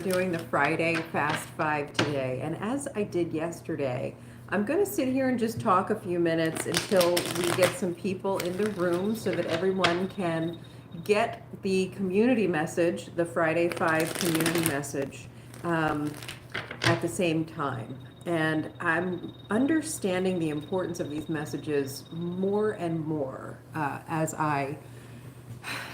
Doing the Friday Fast Five today. And as I did yesterday, I'm going to sit here and just talk a few minutes until we get some people in the room so that everyone can get the community message, the Friday Five community message, at the same time. And I'm understanding the importance of these messages more and more as I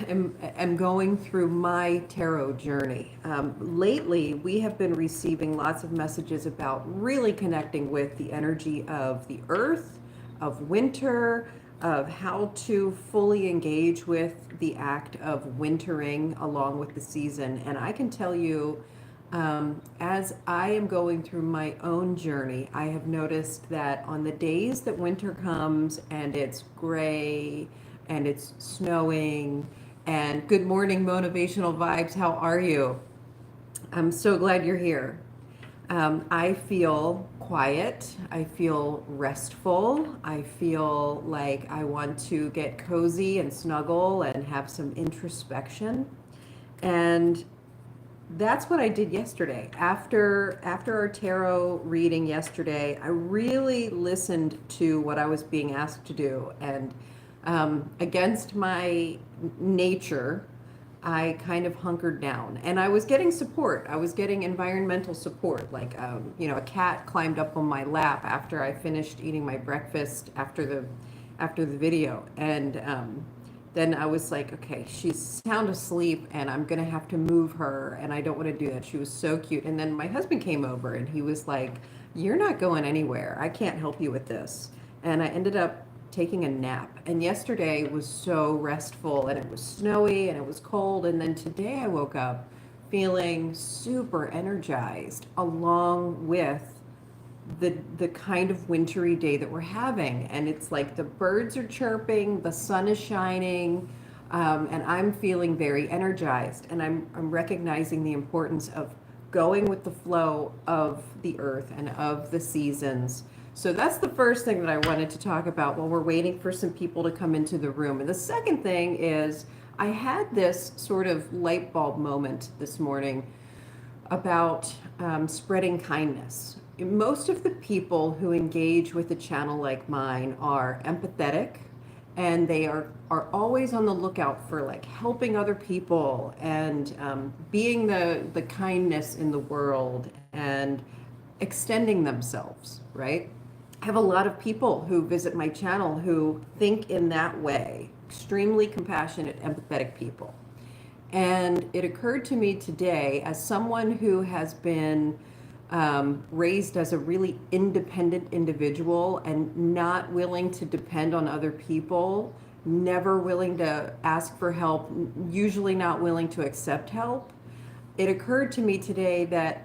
am going through my tarot journey. Lately, we have been receiving lots of messages about really connecting with the energy of the earth, of winter, of how to fully engage with the act of wintering along with the season. And I can tell you, as I am going through my own journey, I have noticed that on the days that winter comes and it's gray and it's snowing, and good morning, motivational vibes, how are you? I'm so glad you're here. I feel quiet. I feel restful. I feel like I want to get cozy and snuggle and have some introspection. And that's what I did yesterday. After our tarot reading yesterday, I really listened to what I was being asked to do, and against my nature, I kind of hunkered down, and I was getting support. I was getting environmental support, like a cat climbed up on my lap after I finished eating my breakfast after the video, and then I was like, okay, she's sound asleep and I'm gonna have to move her and I don't want to do that. She was so cute. And then my husband came over and he was like, you're not going anywhere. I can't help you with this. And I ended up taking a nap. And yesterday was so restful, and it was snowy and it was cold. And then today I woke up feeling super energized along with the kind of wintry day that we're having. And it's like the birds are chirping, the sun is shining, and I'm feeling very energized. And I'm recognizing the importance of going with the flow of the earth and of the seasons. So that's the first thing that I wanted to talk about while we're waiting for some people to come into the room. And the second thing is I had this sort of light bulb moment this morning about spreading kindness. Most of the people who engage with a channel like mine are empathetic, and they are always on the lookout for like helping other people and being the kindness in the world and extending themselves, right? I have a lot of people who visit my channel who think in that way, extremely compassionate, empathetic people. And it occurred to me today, as someone who has been raised as a really independent individual and not willing to depend on other people, never willing to ask for help, usually not willing to accept help, it occurred to me today that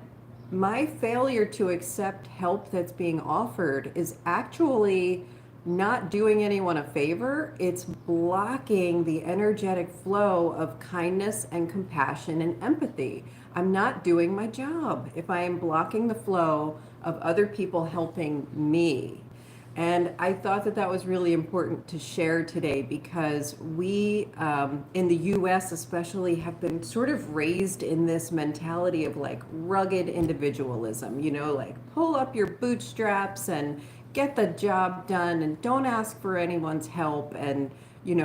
my failure to accept help that's being offered is actually not doing anyone a favor. It's blocking the energetic flow of kindness and compassion and empathy. I'm not doing my job if I am blocking the flow of other people helping me. And I thought that that was really important to share today, because we, in the US especially, have been sort of raised in this mentality of like rugged individualism, like pull up your bootstraps and get the job done and don't ask for anyone's help and,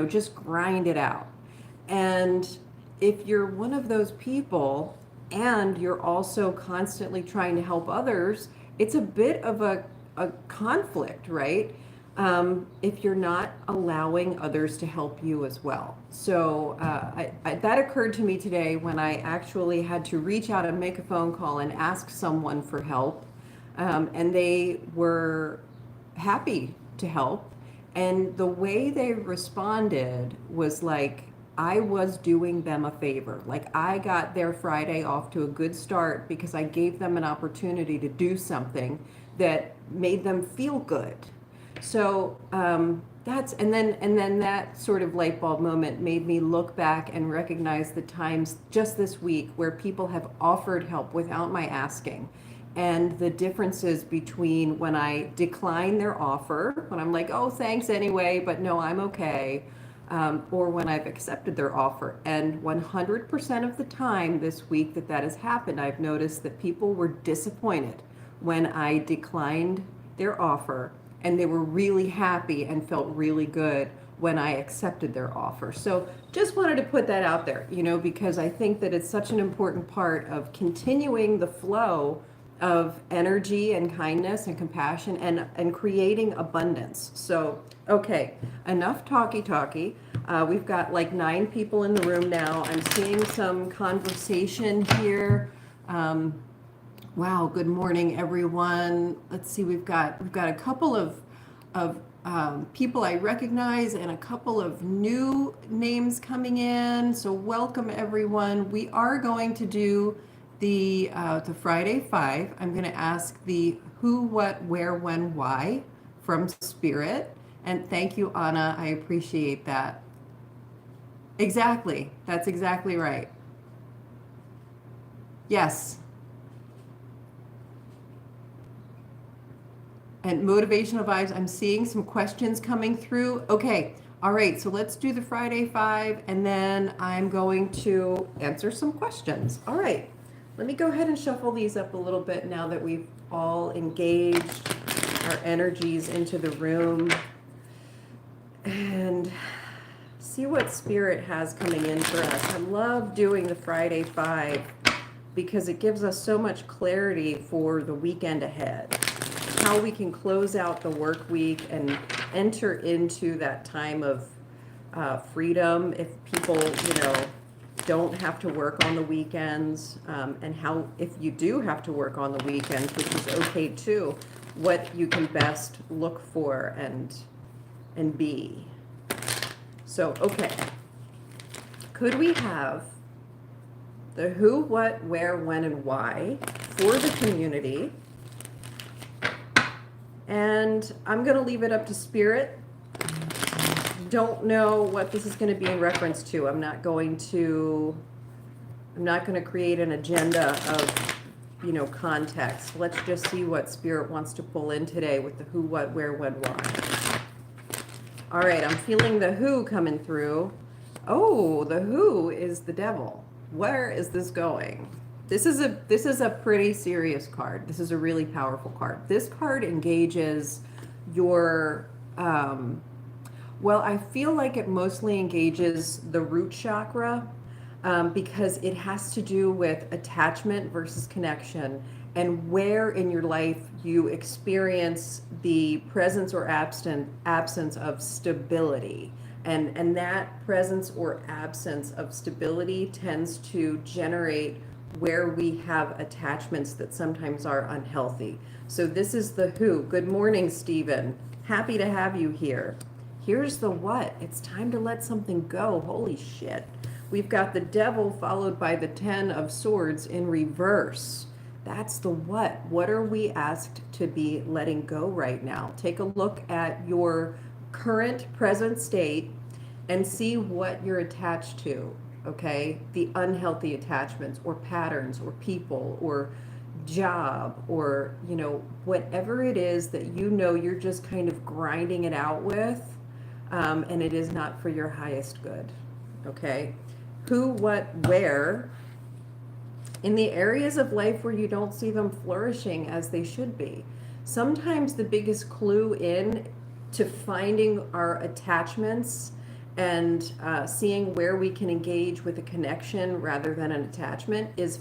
just grind it out. And if you're one of those people and you're also constantly trying to help others, it's a bit of a conflict, right? If you're not allowing others to help you as well. So that occurred to me today when I actually had to reach out and make a phone call and ask someone for help. And they were happy to help. And the way they responded was like I was doing them a favor. Like I got their Friday off to a good start because I gave them an opportunity to do something that made them feel good. So and then that sort of light bulb moment made me look back and recognize the times just this week where people have offered help without my asking, and the differences between when I decline their offer, when I'm like, oh, thanks anyway, but no, I'm okay, or when I've accepted their offer. And 100% of the time this week that has happened, I've noticed that people were disappointed when I declined their offer, and they were really happy and felt really good when I accepted their offer. So just wanted to put that out there, because I think that it's such an important part of continuing the flow of energy and kindness and compassion and creating abundance. So, okay, enough talky. We've got like 9 people in the room now. I'm seeing some conversation here. Wow, good morning, everyone. Let's see, we've got a couple of people I recognize and a couple of new names coming in. So welcome, everyone. We are going to do the Friday 5. I'm going to ask the who, what, where, when, why from Spirit. And thank you, Anna. I appreciate that. Exactly. That's exactly right. Yes. And motivational vibes, I'm seeing some questions coming through. Okay, all right, so let's do the Friday 5, and then I'm going to answer some questions. All right, let me go ahead and shuffle these up a little bit now that we've all engaged our energies into the room. And see what Spirit has coming in for us. I love doing the Friday 5 because it gives us so much clarity for the weekend ahead. How we can close out the work week and enter into that time of freedom if people, don't have to work on the weekends, and how if you do have to work on the weekends, which is okay too, what you can best look for and be. So, okay. Could we have the who, what, where, when, and why for the community? And I'm going to leave it up to Spirit. Don't know what this is going to be in reference to. I'm not going to create an agenda of, context. Let's just see what Spirit wants to pull in today with the who, what, where, when, why. All right, I'm feeling the who coming through. Oh, the who is the devil. Where is this going? This is a pretty serious card. This is a really powerful card. This card engages your, well, I feel like it mostly engages the root chakra, because it has to do with attachment versus connection and where in your life you experience the presence or absence of stability. And that presence or absence of stability tends to generate where we have attachments that sometimes are unhealthy. So this is the who. Good morning, Stephen. Happy to have you here. Here's the what. It's time to let something go. Holy shit. We've got the devil followed by the 10 of swords in reverse. That's the what. What are we asked to be letting go right now? Take a look at your current present state and see what you're attached to. Okay, the unhealthy attachments or patterns or people or job or, whatever it is that you're just kind of grinding it out with, and it is not for your highest good. Okay, who, what, where, in the areas of life where you don't see them flourishing as they should be. Sometimes the biggest clue in to finding our attachments and seeing where we can engage with a connection rather than an attachment is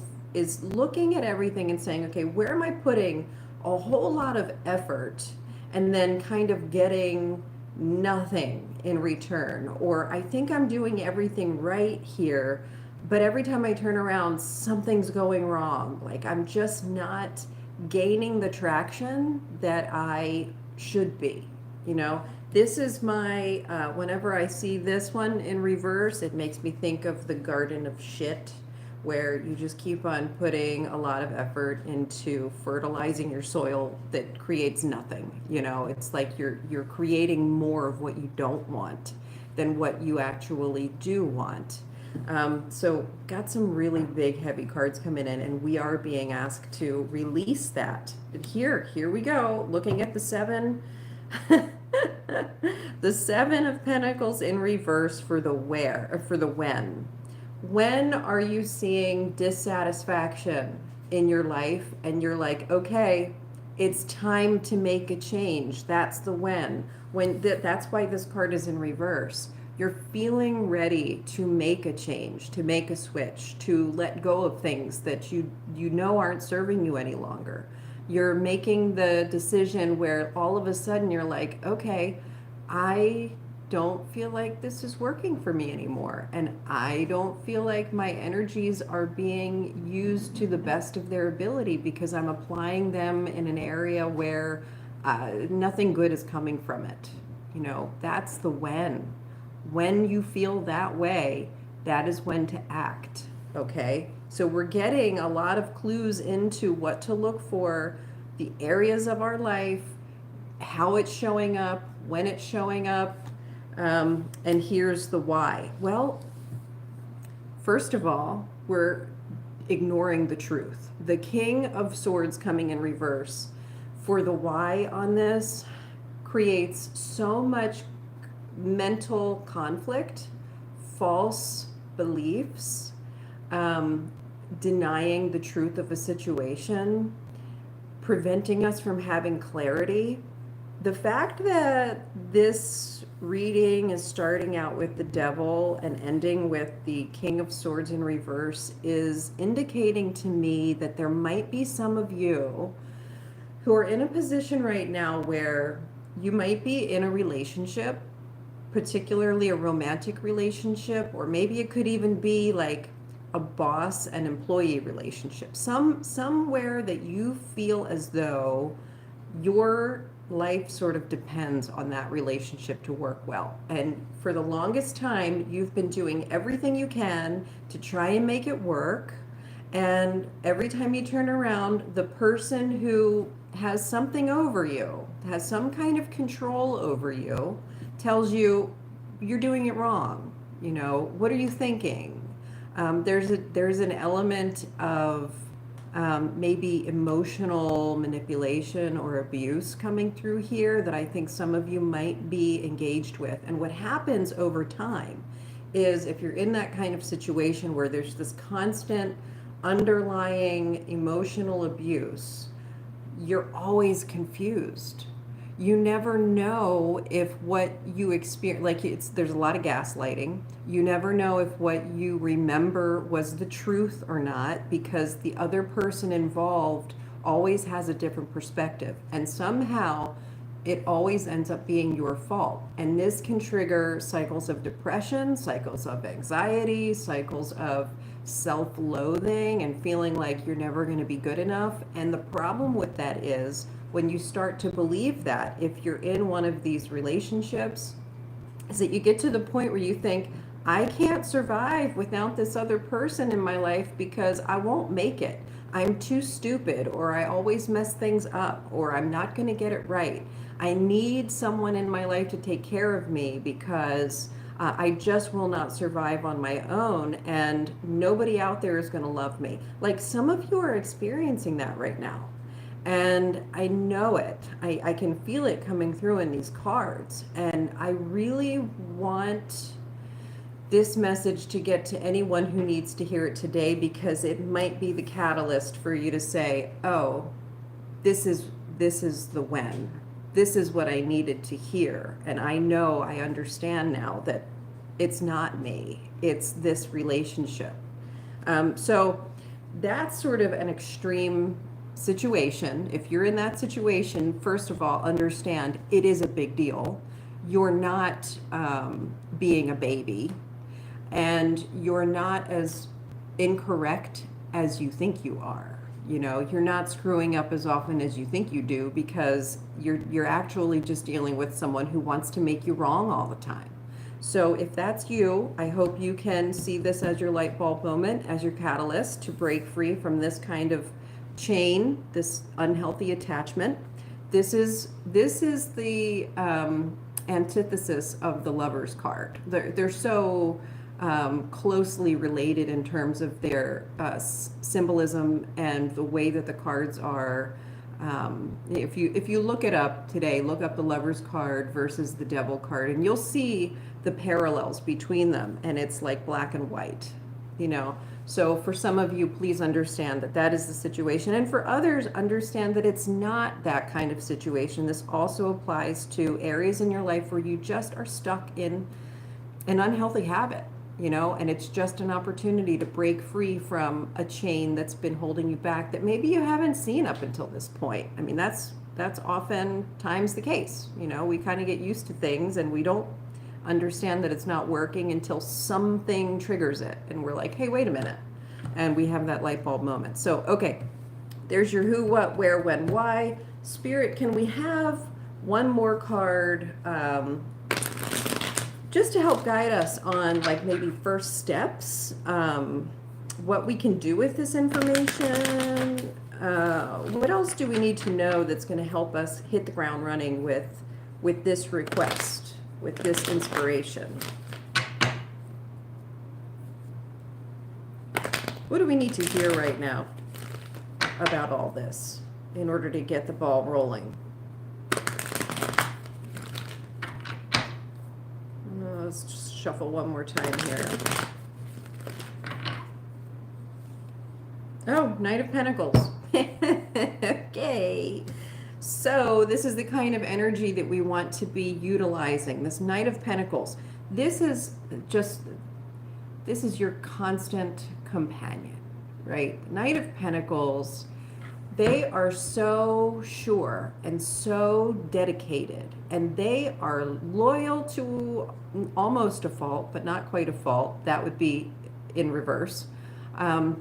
looking at everything and saying, okay, where am I putting a whole lot of effort and then kind of getting nothing in return? Or I think I'm doing everything right here, but every time I turn around, something's going wrong. Like I'm just not gaining the traction that I should be, This is my, whenever I see this one in reverse, it makes me think of the garden of shit, where you just keep on putting a lot of effort into fertilizing your soil that creates nothing. It's like you're creating more of what you don't want than what you actually do want. So got some really big, heavy cards coming in, and we are being asked to release that. But here we go, looking at the 7. The Seven of Pentacles in reverse for the where, or for the when. When are you seeing dissatisfaction in your life and you're like, okay, it's time to make a change? That's the when. That's why this card is in reverse. You're feeling ready to make a change, to make a switch, to let go of things that you know aren't serving you any longer. You're making the decision where all of a sudden you're like, okay, I don't feel like this is working for me anymore. And I don't feel like my energies are being used to the best of their ability because I'm applying them in an area where nothing good is coming from it. You know, that's the when. When you feel that way, that is when to act. Okay? So we're getting a lot of clues into what to look for, the areas of our life, how it's showing up, when it's showing up, and here's the why. Well, first of all, we're ignoring the truth. The King of Swords coming in reverse for the why on this creates so much mental conflict, false beliefs, denying the truth of a situation, preventing us from having clarity. The fact that this reading is starting out with the Devil and ending with the King of Swords in reverse is indicating to me that there might be some of you who are in a position right now where you might be in a relationship, particularly a romantic relationship, or maybe it could even be like a boss and employee relationship. Somewhere that you feel as though your life sort of depends on that relationship to work well. And for the longest time, you've been doing everything you can to try and make it work. And every time you turn around, the person who has something over you, has some kind of control over you, tells you you're doing it wrong. You know, what are you thinking? There's an element of maybe emotional manipulation or abuse coming through here that I think some of you might be engaged with. And what happens over time is if you're in that kind of situation where there's this constant underlying emotional abuse, you're always confused. You never know if what you experience, like there's a lot of gaslighting. You never know if what you remember was the truth or not, because the other person involved always has a different perspective. And somehow it always ends up being your fault. And this can trigger cycles of depression, cycles of anxiety, cycles of self-loathing and feeling like you're never going to be good enough. And the problem with that is when you start to believe that, if you're in one of these relationships, is that you get to the point where you think, I can't survive without this other person in my life because I won't make it. I'm too stupid, or I always mess things up, or I'm not going to get it right. I need someone in my life to take care of me because I just will not survive on my own, and nobody out there is going to love me. Like some of you are experiencing that right now. And I know it. I can feel it coming through in these cards. And I really want this message to get to anyone who needs to hear it today, because it might be the catalyst for you to say, oh, this is the when. This is what I needed to hear. And I know, I understand now that it's not me. It's this relationship. So that's sort of an extreme situation. If you're in that situation, first of all, understand it is a big deal. You're not being a baby, and you're not as incorrect as you think you are. You know, you're not screwing up as often as you think you do, because you're actually just dealing with someone who wants to make you wrong all the time. So if that's you, I hope you can see this as your light bulb moment, as your catalyst to break free from this kind of chain, this unhealthy attachment. This is the antithesis of the Lover's card. They're so closely related in terms of their symbolism and the way that the cards are If you look it up today, look up the Lover's card versus the Devil card, and you'll see the parallels between them, and it's like black and white, you know. So for some of you, please understand that that is the situation, and for others, understand that it's not that kind of situation. This also applies to areas in your life where you just are stuck in an unhealthy habit, you know, and it's just an opportunity to break free from a chain that's been holding you back that maybe you haven't seen up until this point. I mean, that's oftentimes the case. You know, we kind of get used to things and we don't understand that it's not working until something triggers it and we're like, hey, wait a minute. And we have that light bulb moment. So, okay, there's your who, what, where, when, why. Spirit, can we have one more card? Just to help guide us on like maybe first steps, what we can do with this information. What else do we need to know that's going to help us hit the ground running with this request, with this inspiration? What do we need to hear right now about all this in order to get the ball rolling? Let's just shuffle one more time here. Oh, Knight of Pentacles. Okay. So this is the kind of energy that we want to be utilizing. This Knight of Pentacles. This is your constant companion, right? Knight of Pentacles, they are so sure and so dedicated, and they are loyal to almost a fault, but not quite a fault. That would be in reverse.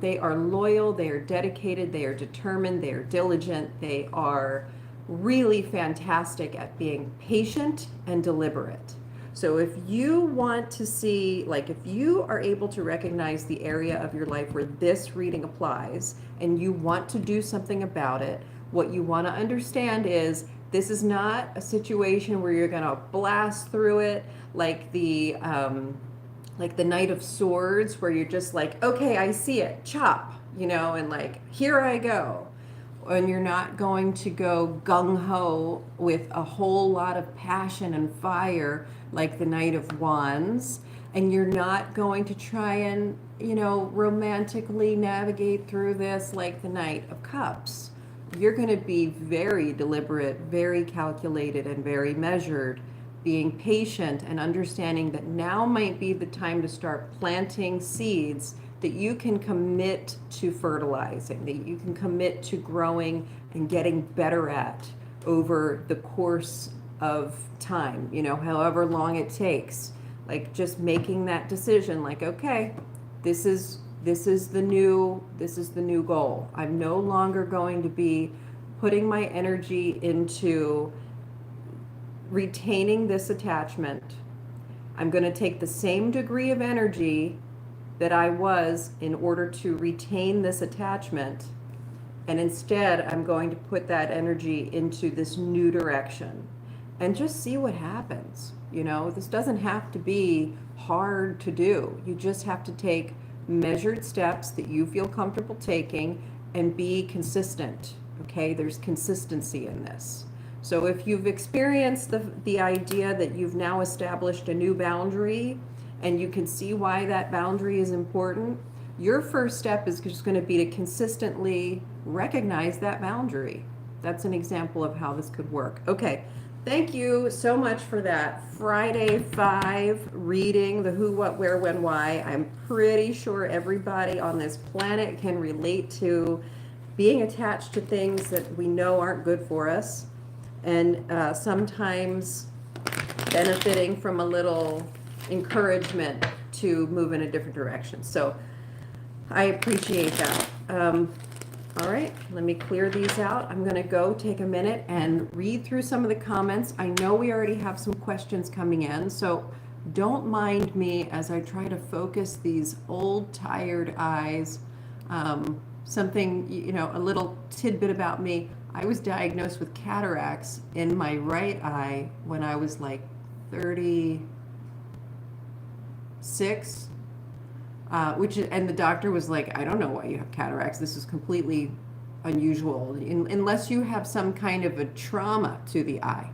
They are loyal, they are dedicated, they are determined, they are diligent, they are really fantastic at being patient and deliberate. So if you want to see, like if you are able to recognize the area of your life where this reading applies and you want to do something about it, what you want to understand is this is not a situation where you're going to blast through it like the Knight of Swords, where you're just like, okay, I see it, chop, you know, and like, here I go. And you're not going to go gung-ho with a whole lot of passion and fire like the Knight of Wands. And you're not going to try and, you know, romantically navigate through this like the Knight of Cups. You're going to be very deliberate, very calculated, and very measured, being patient and understanding that now might be the time to start planting seeds that you can commit to fertilizing, that you can commit to growing and getting better at over the course of time, you know, however long it takes. Like just making that decision, like, okay, this is the new goal. I'm no longer going to be putting my energy into retaining this attachment. I'm going to take the same degree of energy that I was in order to retain this attachment, and instead I'm going to put that energy into this new direction and just see what happens. You know, this doesn't have to be hard to do. You just have to take measured steps that you feel comfortable taking and be consistent. Okay, there's consistency in this. So if you've experienced the idea that you've now established a new boundary and you can see why that boundary is important, your first step is just going to be to consistently recognize that boundary. That's an example of how this could work. Okay, thank you so much for that Friday 5 reading, the who, what, where, when, why. I'm pretty sure everybody on this planet can relate to being attached to things that we know aren't good for us, and sometimes benefiting from a little encouragement to move in a different direction. So I appreciate that. All right, let me clear these out. I'm going to go take a minute and read through some of the comments. I know we already have some questions coming in, so don't mind me as I try to focus these old tired eyes. Something, you know, a little tidbit about me. I was diagnosed with cataracts in my right eye when I was like 36, and the doctor was like, I don't know why you have cataracts. This is completely unusual, unless you have some kind of a trauma to the eye.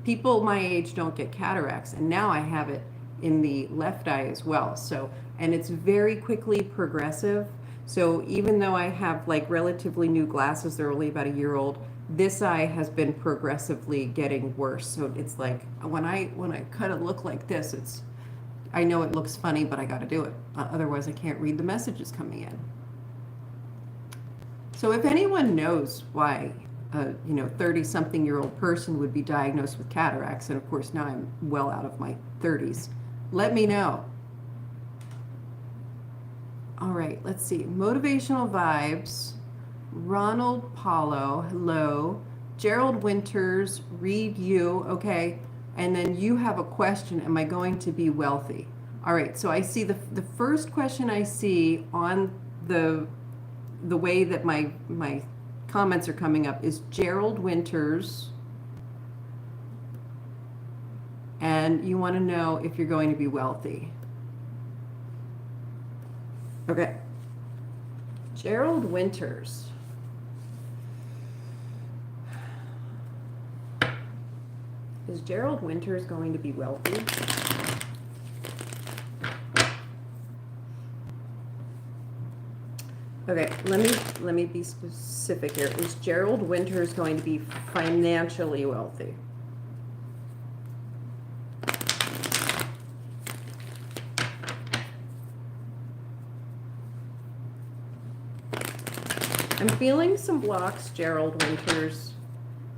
People my age don't get cataracts, and now I have it in the left eye as well. So, and it's very quickly progressive. So even though I have like relatively new glasses, they're only about a year old, this eye has been progressively getting worse. So it's like when I cut a look like this, it's, I know it looks funny, but I got to do it. Otherwise I can't read the messages coming in. So if anyone knows why a 30-something-year-old person would be diagnosed with cataracts, and of course now I'm well out of my 30s, let me know. All right, let's see. Motivational vibes. Ronald Paulo, hello. Gerald Winters, read you, okay. And then you have a question, am I going to be wealthy? All right, so I see the first question I see on the way that my comments are coming up is Gerald Winters. And you want to know if you're going to be wealthy. Okay. Gerald Winters. Is Gerald Winters going to be wealthy? Okay, let me be specific here. Is Gerald Winters going to be financially wealthy? I'm feeling some blocks, Gerald Winters.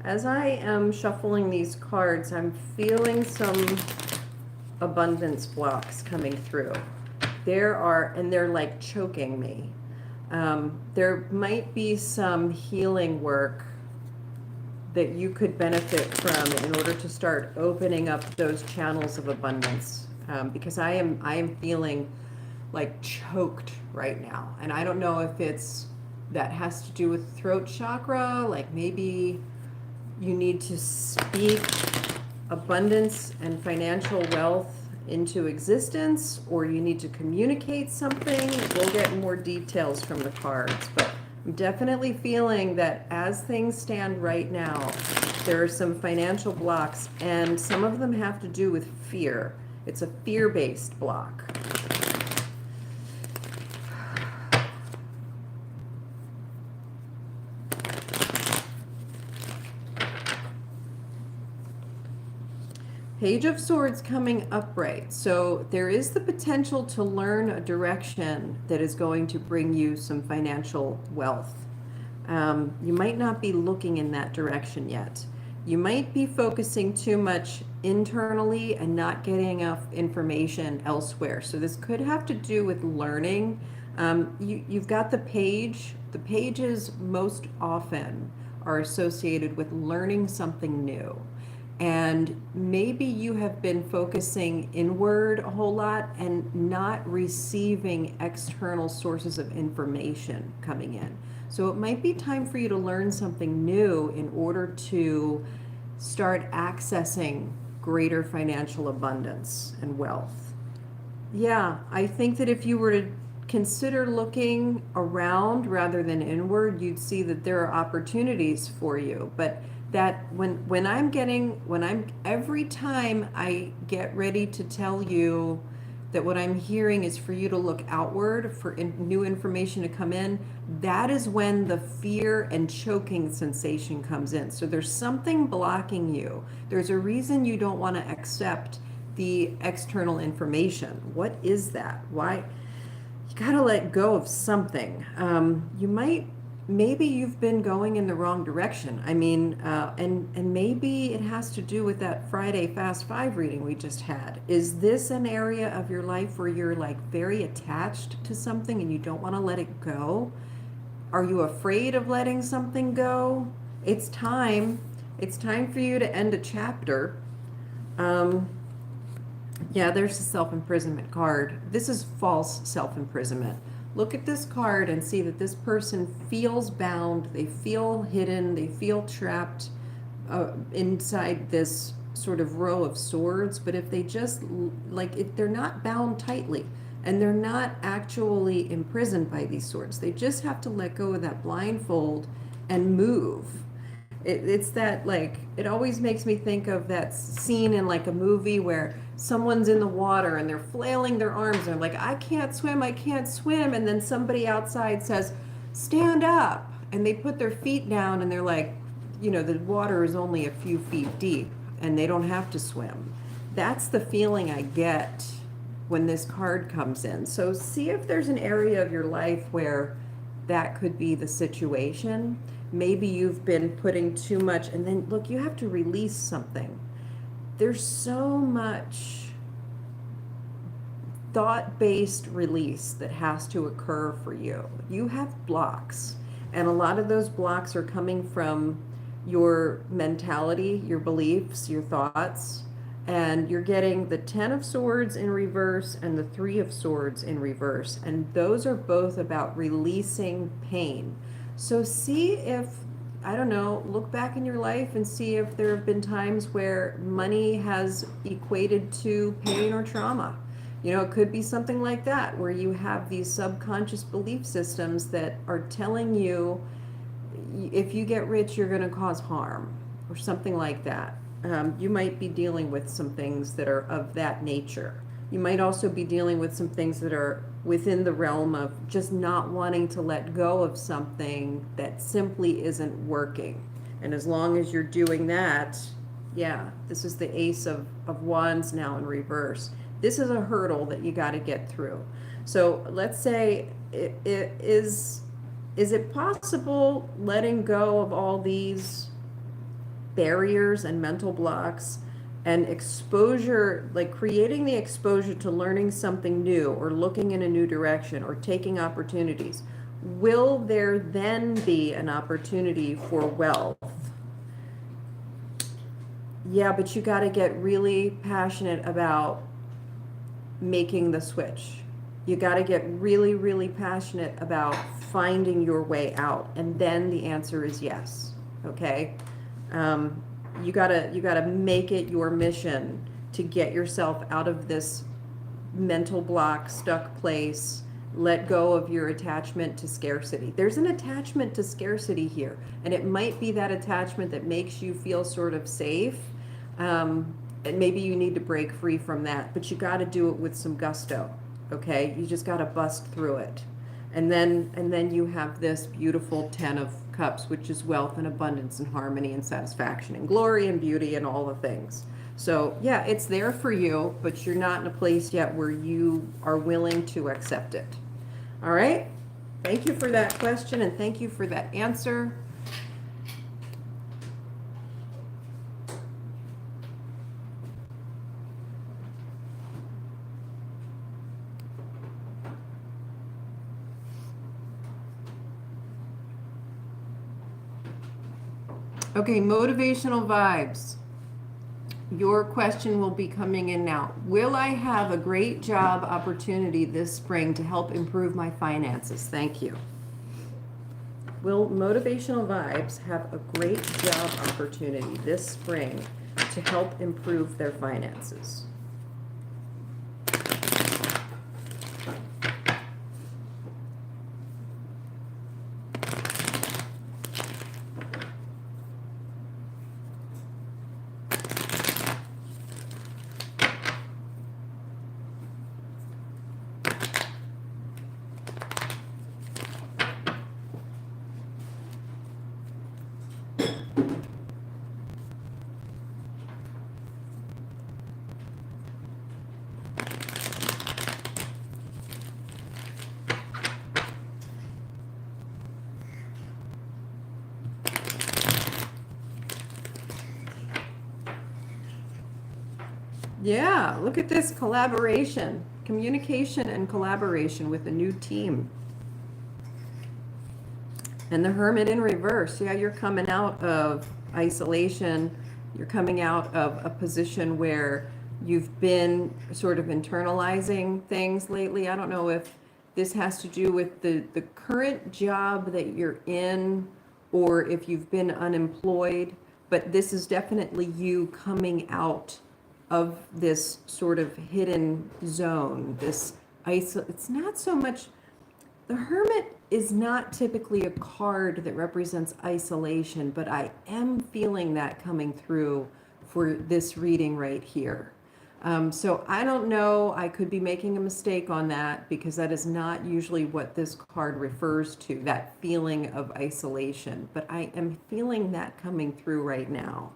As I am shuffling these cards, I'm feeling some abundance blocks coming through. And they're like choking me. There might be some healing work that you could benefit from in order to start opening up those channels of abundance. Because I am feeling like choked right now. And I don't know if that has to do with throat chakra, like maybe you need to speak abundance and financial wealth into existence, or you need to communicate something. We'll get more details from the cards, but I'm definitely feeling that as things stand right now, there are some financial blocks, and some of them have to do with fear. It's a fear-based block. Page of Swords coming upright. So there is the potential to learn a direction that is going to bring you some financial wealth. You might not be looking in that direction yet. You might be focusing too much internally and not getting enough information elsewhere. So this could have to do with learning. You've got the page. The pages most often are associated with learning something new. And maybe you have been focusing inward a whole lot and not receiving external sources of information coming in. So it might be time for you to learn something new in order to start accessing greater financial abundance and wealth. Yeah, I think that if you were to consider looking around rather than inward, you'd see that there are opportunities for you. But that every time I get ready to tell you that what I'm hearing is for you to look outward for new information to come in, that is when the fear and choking sensation comes in. So there's something blocking you. There's a reason you don't want to accept the external information. What is that? Why? You got to let go of something. Maybe you've been going in the wrong direction. I mean, and maybe it has to do with that Friday Fast 5 reading we just had. Is this an area of your life where you're like very attached to something and you don't want to let it go? Are you afraid of letting something go? It's time. It's time for you to end a chapter. Yeah, there's a self-imprisonment card. This is false self-imprisonment. Look at this card and see that this person feels bound, they feel hidden, they feel trapped inside this sort of row of swords. But if they just, if they're not bound tightly and they're not actually imprisoned by these swords, they just have to let go of that blindfold and move. It's that, like, it always makes me think of that scene in like a movie where someone's in the water and they're flailing their arms and they're like, I can't swim, I can't swim. And then somebody outside says, stand up. And they put their feet down and they're like, you know, the water is only a few feet deep and they don't have to swim. That's the feeling I get when this card comes in. So see if there's an area of your life where that could be the situation. Maybe you've been putting too much, and then look, you have to release something. There's so much thought-based release that has to occur for you. You have blocks, and a lot of those blocks are coming from your mentality, your beliefs, your thoughts, and you're getting the 10 of Swords in reverse and the 3 of Swords in reverse, and those are both about releasing pain. So see if, I don't know, look back in your life and see if there have been times where money has equated to pain or trauma. You know, it could be something like that, where you have these subconscious belief systems that are telling you if you get rich, you're going to cause harm or something like that. You might be dealing with some things that are of that nature. You might also be dealing with some things that are within the realm of just not wanting to let go of something that simply isn't working. And as long as you're doing that, yeah, this is the Ace of Wands now in reverse. This is a hurdle that you got to get through. So let's say, is it possible letting go of all these barriers and mental blocks and exposure, like creating the exposure to learning something new or looking in a new direction or taking opportunities? Will there then be an opportunity for wealth? Yeah, but you got to get really passionate about making the switch. You got to get really, really passionate about finding your way out. And then the answer is yes. Okay. You gotta make it your mission to get yourself out of this mental block, stuck place. Let go of your attachment to scarcity. There's an attachment to scarcity here, and it might be that attachment that makes you feel sort of safe. And maybe you need to break free from that, but you got to do it with some gusto. Okay, you just got to bust through it. And then you have this beautiful 10 of Cups, which is wealth and abundance and harmony and satisfaction and glory and beauty and all the things. So yeah, it's there for you, but you're not in a place yet where you are willing to accept it. All right? Thank you for that question and thank you for that answer. Okay, motivational vibes. Your question will be coming in now. Will I have a great job opportunity this spring to help improve my finances? Thank you. Will motivational vibes have a great job opportunity this spring to help improve their finances? Yeah, look at this collaboration, communication and collaboration with a new team. And the Hermit in reverse. Yeah, you're coming out of isolation. You're coming out of a position where you've been sort of internalizing things lately. I don't know if this has to do with the current job that you're in or if you've been unemployed, but this is definitely you coming out of this sort of hidden zone, it's not so much, the Hermit is not typically a card that represents isolation, but I am feeling that coming through for this reading right here. So I don't know, I could be making a mistake on that because that is not usually what this card refers to, that feeling of isolation, but I am feeling that coming through right now.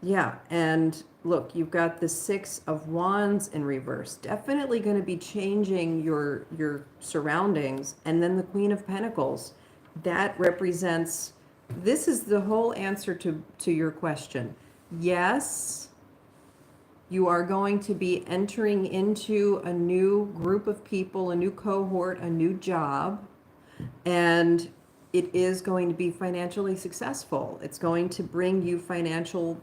Yeah, and look, you've got the Six of Wands in reverse. Definitely going to be changing your surroundings. And then the Queen of Pentacles. That represents, this is the whole answer to your question. Yes, you are going to be entering into a new group of people, a new cohort, a new job, and it is going to be financially successful. It's going to bring you financial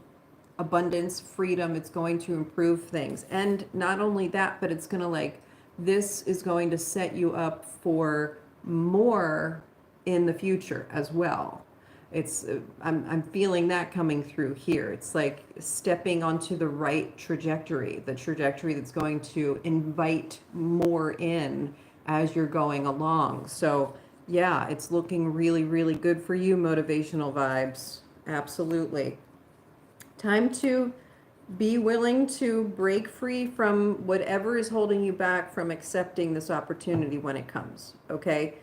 abundance, freedom. It's going to improve things. And not only that, but it's going to this is going to set you up for more in the future as well. It's, I'm feeling that coming through here. It's like stepping onto the right trajectory, the trajectory that's going to invite more in as you're going along. So yeah, it's looking really, really good for you. Motivational vibes. Absolutely. Time to be willing to break free from whatever is holding you back from accepting this opportunity when it comes, okay?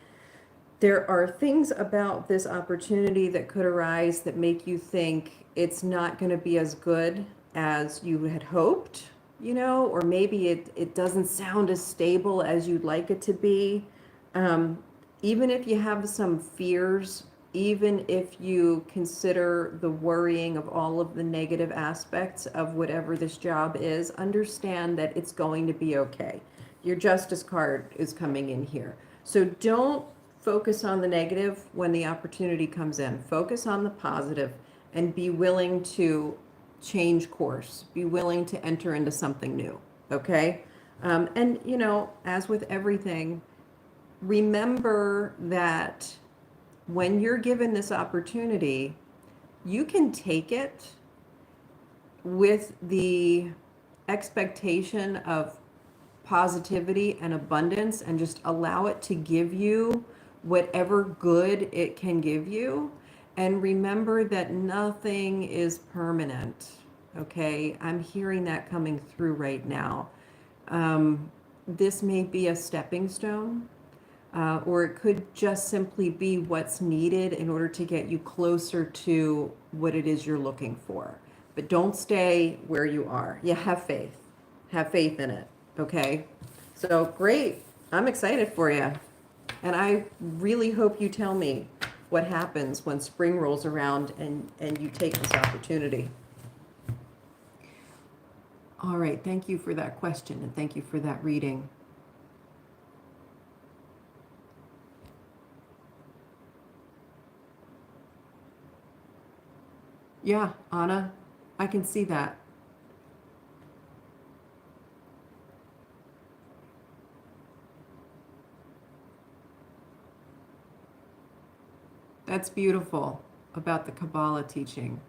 There are things about this opportunity that could arise that make you think it's not going to be as good as you had hoped, or maybe it doesn't sound as stable as you'd like it to be. Even if you have some fears, even if you consider the worrying of all of the negative aspects of whatever this job is, understand that it's going to be okay. Your Justice card is coming in here. So don't focus on the negative when the opportunity comes in. Focus on the positive and be willing to change course. Be willing to enter into something new, okay? And, as with everything, remember that when you're given this opportunity, you can take it with the expectation of positivity and abundance and just allow it to give you whatever good it can give you. And remember that nothing is permanent, okay? I'm hearing that coming through right now. This may be a stepping stone. Or it could just simply be what's needed in order to get you closer to what it is you're looking for. But don't stay where you are. You have faith. Have faith in it. Okay? So great. I'm excited for you. And I really hope you tell me what happens when spring rolls around and you take this opportunity. All right. Thank you for that question and thank you for that reading. Yeah, Anna, I can see that. That's beautiful about the Kabbalah teaching.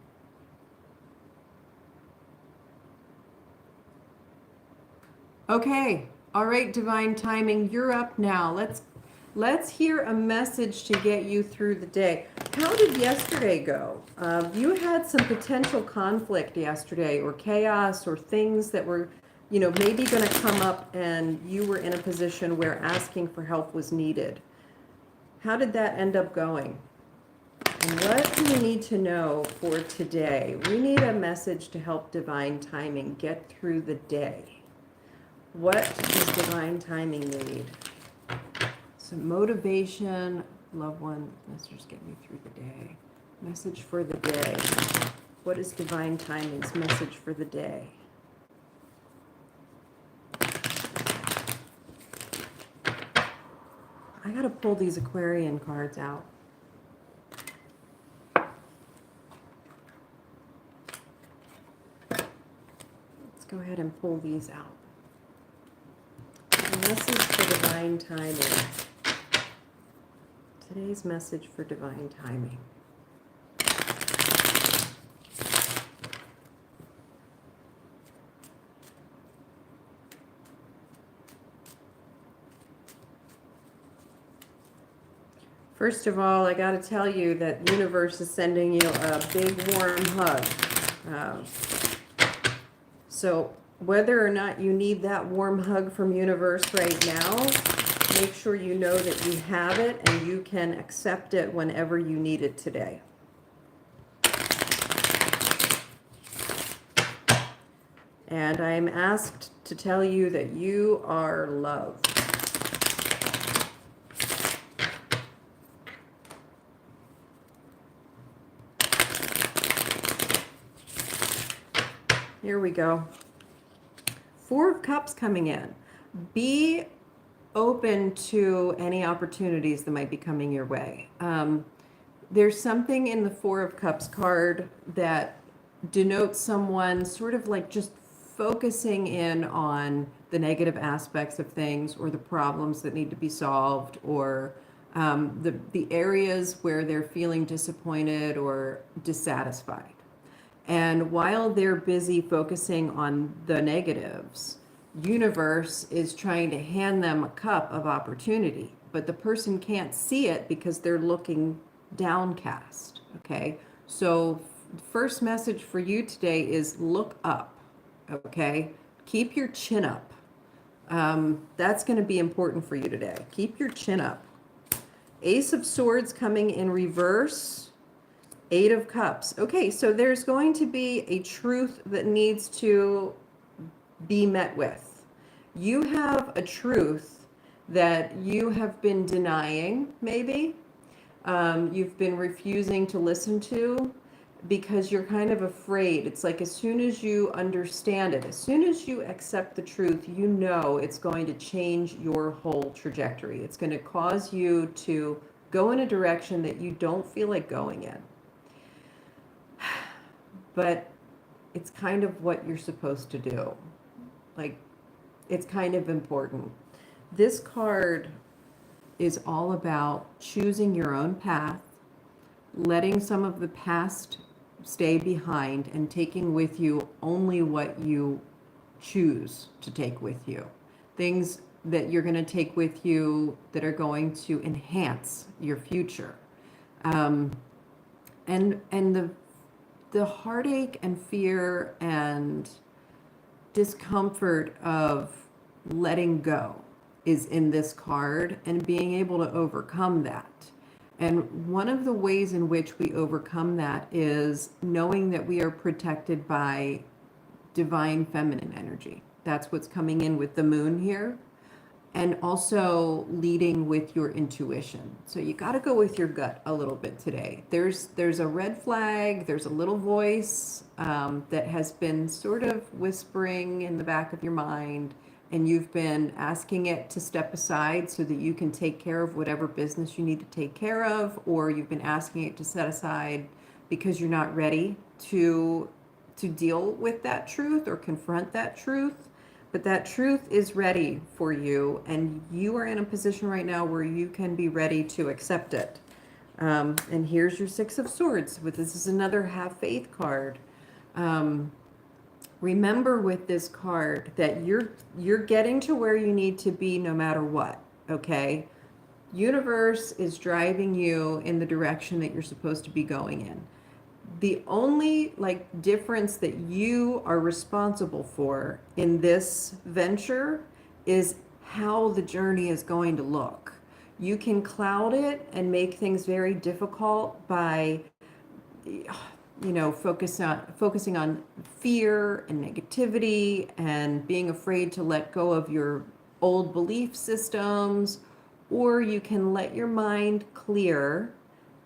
Okay, all right, divine timing, you're up now. Let's hear a message to get you through the day. How did yesterday go? You had some potential conflict yesterday, or chaos, or things that were, maybe going to come up, and you were in a position where asking for help was needed. How did that end up going? And what do we need to know for today? We need a message to help divine timing get through the day. What does divine timing need? So motivation, loved one, message get me through the day. Message for the day. What is divine timing's message for the day? I gotta pull these Aquarian cards out. Let's go ahead and pull these out. Message for divine timing. Today's message for divine timing. First of all, I got to tell you that universe is sending you a big warm hug. Uh, so whether or not you need that warm hug from universe right now, make sure you know that you have it and you can accept it whenever you need it today. And I am asked to tell you that you are loved. Here we go. Four of Cups coming in. Be open to any opportunities that might be coming your way. There's something in the Four of Cups card that denotes someone sort of like just focusing in on the negative aspects of things or the problems that need to be solved or the areas where they're feeling disappointed or dissatisfied. And while they're busy focusing on the negatives, universe is trying to hand them a cup of opportunity, but the person can't see it because they're looking downcast. Okay, so first message for you today is look up. Okay, keep your chin up. That's going to be important for you today. Keep your chin up. Ace of Swords coming in reverse. Eight of Cups. Okay, so there's going to be a truth that needs to be met with. You have a truth that you have been denying, maybe. You've been refusing to listen to because you're kind of afraid. It's like as soon as you understand it, as soon as you accept the truth, you know it's going to change your whole trajectory. It's going to cause you to go in a direction that you don't feel like going in. But it's kind of what you're supposed to do. Like, it's kind of important. This card is all about choosing your own path, letting some of the past stay behind, and taking with you only what you choose to take with you. Things that you're going to take with you that are going to enhance your future. And the heartache and fear and discomfort of letting go is in this card and being able to overcome that. And one of the ways in which we overcome that is knowing that we are protected by divine feminine energy. That's what's coming in with the moon here. And also leading with your intuition. So you got to go with your gut a little bit today. There's a red flag, there's a little voice that has been sort of whispering in the back of your mind, and you've been asking it to step aside so that you can take care of whatever business you need to take care of, or you've been asking it to set aside because you're not ready to deal with that truth or confront that truth. But that truth is ready for you, and you are in a position right now where you can be ready to accept it. And here's your Six of Swords. This is another Have Faith card. Remember with this card that you're getting to where you need to be no matter what, okay? Universe is driving you in the direction that you're supposed to be going in. The only difference that you are responsible for in this venture is how the journey is going to look. You can cloud it and make things very difficult by focusing on fear and negativity and being afraid to let go of your old belief systems, or you can let your mind clear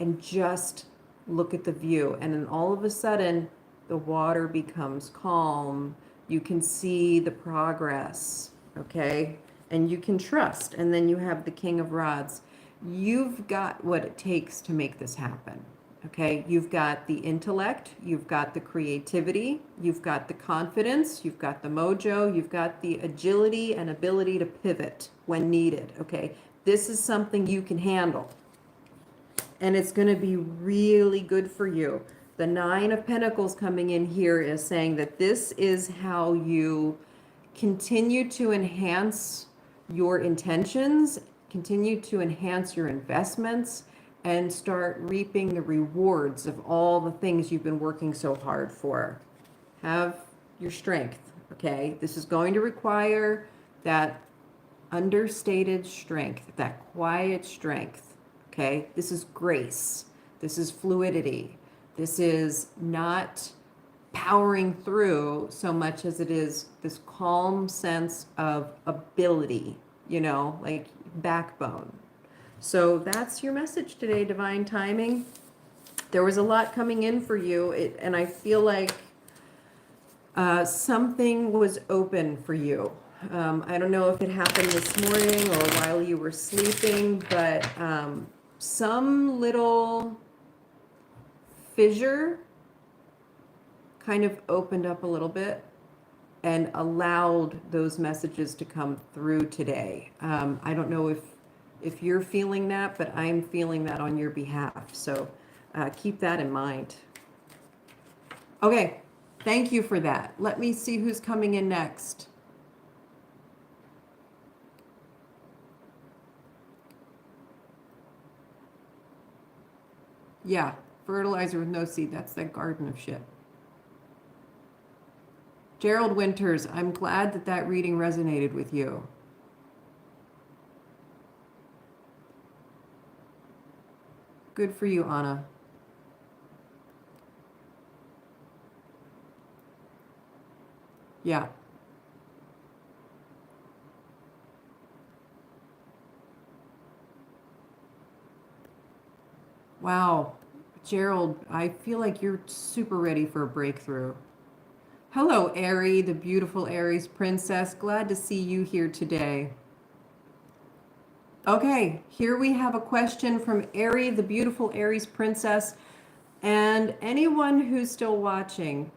and just look at the view, and then all of a sudden the water becomes calm. You can see the progress, okay? And you can trust. And then you have the King of Rods. You've got what it takes to make this happen, okay? You've got the intellect, you've got the creativity, you've got the confidence, you've got the mojo, you've got the agility and ability to pivot when needed, okay? This is something you can handle. And it's going to be really good for you. The Nine of Pentacles coming in here is saying that this is how you continue to enhance your intentions, continue to enhance your investments, and start reaping the rewards of all the things you've been working so hard for. Have your strength, okay? This is going to require that understated strength, that quiet strength, okay? This is grace. This is fluidity. This is not powering through so much as it is this calm sense of ability, you know, like backbone. So that's your message today, divine timing. There was a lot coming in for you, and I feel like something was open for you. I don't know if it happened this morning or while you were sleeping, but some little fissure kind of opened up a little bit and allowed those messages to come through today. I don't know if you're feeling that, but I'm feeling that on your behalf. So keep that in mind. Okay, thank you for that. Let me see who's coming in next. Yeah, fertilizer with no seed. That's that garden of shit. Gerald Winters, I'm glad that that reading resonated with you. Good for you, Anna. Yeah. Wow. Gerald, I feel like you're super ready for a breakthrough. Hello, Ari, the beautiful Aries princess. Glad to see you here today. Okay, here we have a question from Ari, the beautiful Aries princess. And anyone who's still watching,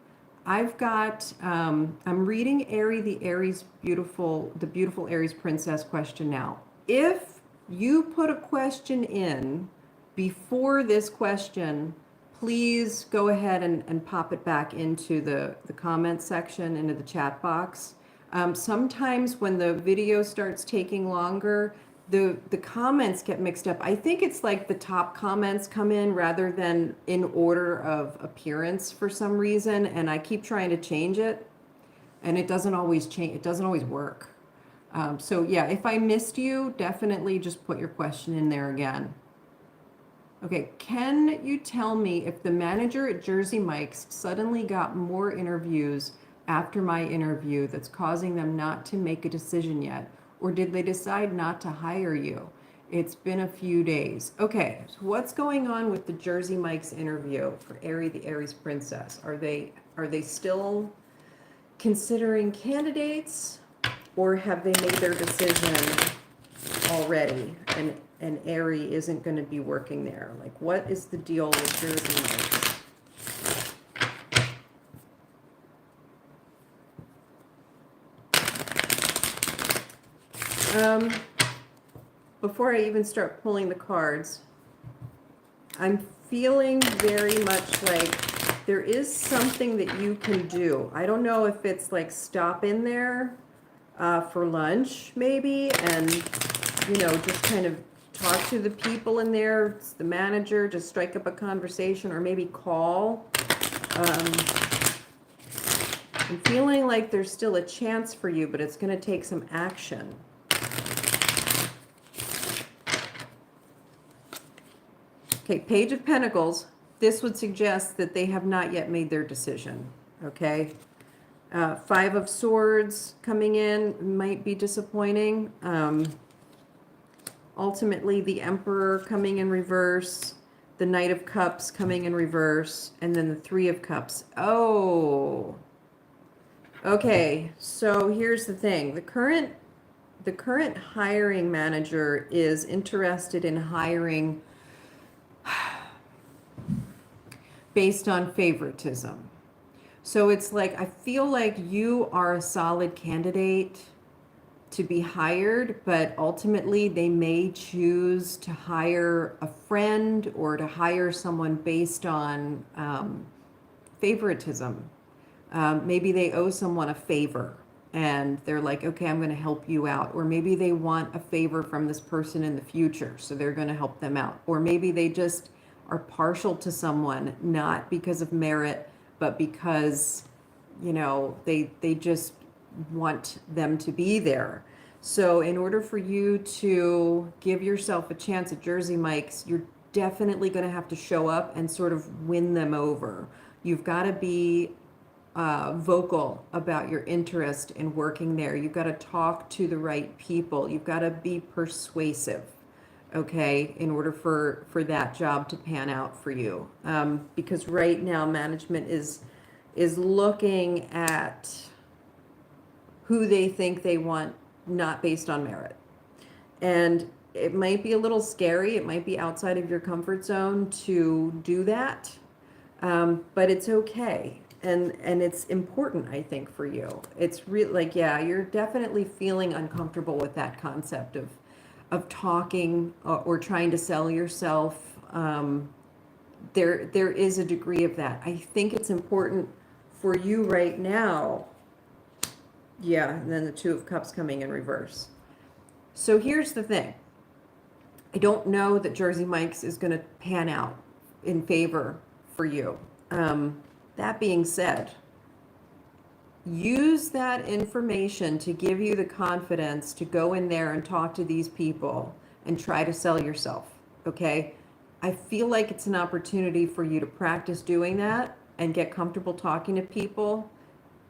I've got, I'm reading Ari, the beautiful Aries princess question now. If you put a question in before this question, please go ahead and pop it back into the comment section, into the chat box. Sometimes when the video starts taking longer, the comments get mixed up. I think it's like the top comments come in rather than in order of appearance for some reason, and I keep trying to change it, and it doesn't always change. It doesn't always work. So yeah, if I missed you, definitely just put your question in there again. Okay, can you tell me if the manager at Jersey Mike's suddenly got more interviews after my interview that's causing them not to make a decision yet? Or did they decide not to hire you? It's been a few days. Okay, so what's going on with the Jersey Mike's interview for Ari the Aries Princess? Are they still considering candidates, or have they made their decision already and Ari isn't going to be working there? Like, what is the deal with Jersey Mike's? Before I even start pulling the cards, I'm feeling very much like there is something that you can do. I don't know if it's like stop in there for lunch maybe, and you know, just kind of talk to the people in there, it's the manager, just strike up a conversation, or maybe call. I'm feeling like there's still a chance for you, but it's going to take some action. Okay, Page of Pentacles. This would suggest that they have not yet made their decision. Okay. Five of Swords coming in might be disappointing. Ultimately, the Emperor coming in reverse, the Knight of Cups coming in reverse, and then the Three of Cups. Oh. Okay, so here's the thing. The current hiring manager is interested in hiring based on favoritism. So it's like, I feel like you are a solid candidate to be hired, but ultimately they may choose to hire a friend or to hire someone based on favoritism. Maybe they owe someone a favor. and they're like, okay, I'm going to help you out. Or maybe they want a favor from this person in the future, so they're going to help them out. Or maybe they just are partial to someone, not because of merit, but because, they just want them to be there. So in order for you to give yourself a chance at Jersey Mike's, you're definitely going to have to show up and sort of win them over. You've got to be vocal about your interest in working there. You've got to talk to the right people. You've got to be persuasive, okay, in order for that job to pan out for you. Because right now management is looking at who they think they want, not based on merit. And it might be a little scary. It might be outside of your comfort zone to do that. But it's okay. And it's important, I think, for you. It's really like, yeah, you're definitely feeling uncomfortable with that concept of talking or trying to sell yourself. There is a degree of that. I think it's important for you right now. Yeah, and then the Two of Cups coming in reverse. So here's the thing. I don't know that Jersey Mike's is going to pan out in favor for you. That being said, use that information to give you the confidence to go in there and talk to these people and try to sell yourself, okay? I feel like it's an opportunity for you to practice doing that and get comfortable talking to people.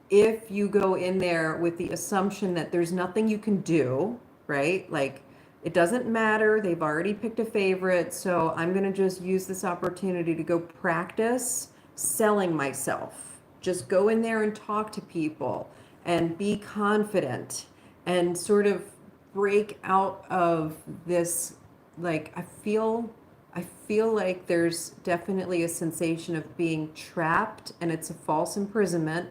If you go in there with the assumption that there's nothing you can do, right? Like, it doesn't matter. They've already picked a favorite. So I'm going to just use this opportunity to go practice selling myself. Just go in there and talk to people and be confident and sort of break out of this. Like, I feel like there's definitely a sensation of being trapped, and it's a false imprisonment.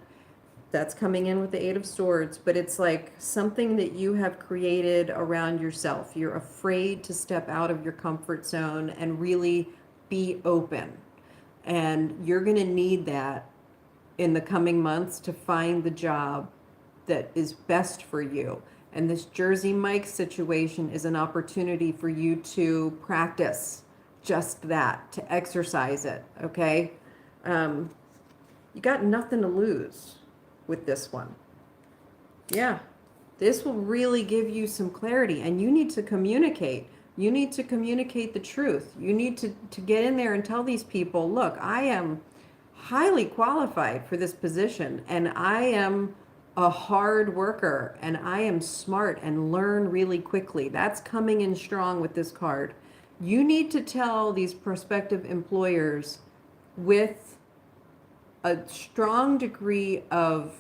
That's coming in with the Eight of Swords, but it's like something that you have created around yourself. You're afraid to step out of your comfort zone and really be open. And you're going to need that in the coming months to find the job that is best for you. And this Jersey Mike situation is an opportunity for you to practice just that, to exercise it, okay? You got nothing to lose with this one. Yeah, this will really give you some clarity, and you need to communicate. You need to communicate the truth. You need to get in there and tell these people, look, I am highly qualified for this position, and I am a hard worker, and I am smart and learn really quickly. That's coming in strong with this card. You need to tell these prospective employers with a strong degree of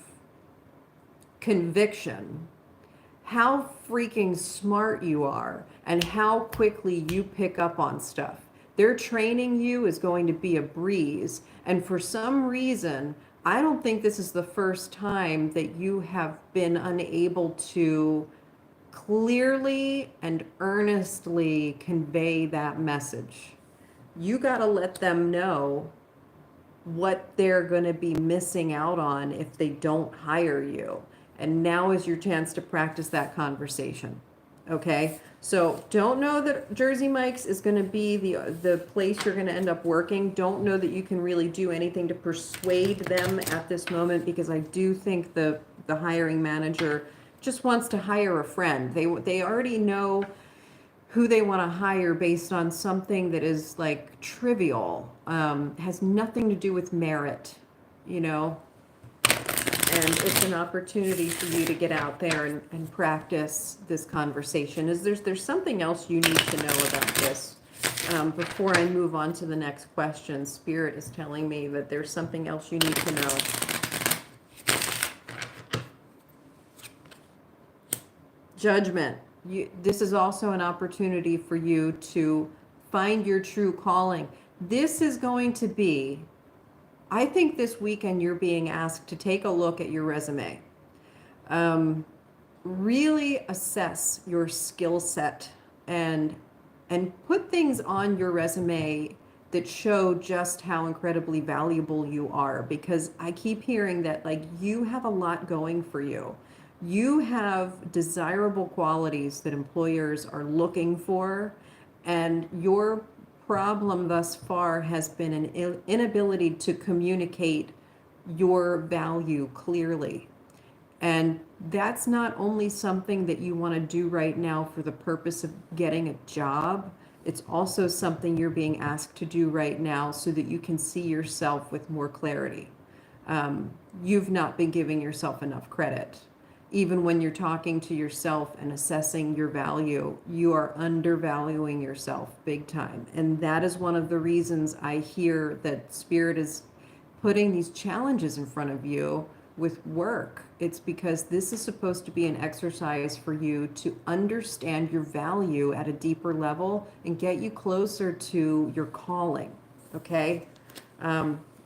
conviction how freaking smart you are and how quickly you pick up on stuff. Their training you is going to be a breeze. And for some reason, I don't think this is the first time that you have been unable to clearly and earnestly convey that message. You got to let them know what they're going to be missing out on if they don't hire you. And now is your chance to practice that conversation. Okay? So don't know that Jersey Mike's is going to be the place you're going to end up working. Don't know that you can really do anything to persuade them at this moment, because I do think the hiring manager just wants to hire a friend. They already know who they want to hire based on something that is like trivial, has nothing to do with merit, you know? And it's an opportunity for you to get out there and practice this conversation. There's something else you need to know about this. Before I move on to the next question, Spirit is telling me that there's something else you need to know. Judgment. This is also an opportunity for you to find your true calling. This is going to be, I think this weekend you're being asked to take a look at your resume. Really assess your skill set and put things on your resume that show just how incredibly valuable you are, because I keep hearing that like you have a lot going for you. You have desirable qualities that employers are looking for, and your problem thus far has been an inability to communicate your value clearly. And that's not only something that you want to do right now for the purpose of getting a job, it's also something you're being asked to do right now so that you can see yourself with more clarity. You've not been giving yourself enough credit. Even when you're talking to yourself and assessing your value, you are undervaluing yourself big time. And that is one of the reasons I hear that Spirit is putting these challenges in front of you with work. It's because this is supposed to be an exercise for you to understand your value at a deeper level and get you closer to your calling. Okay?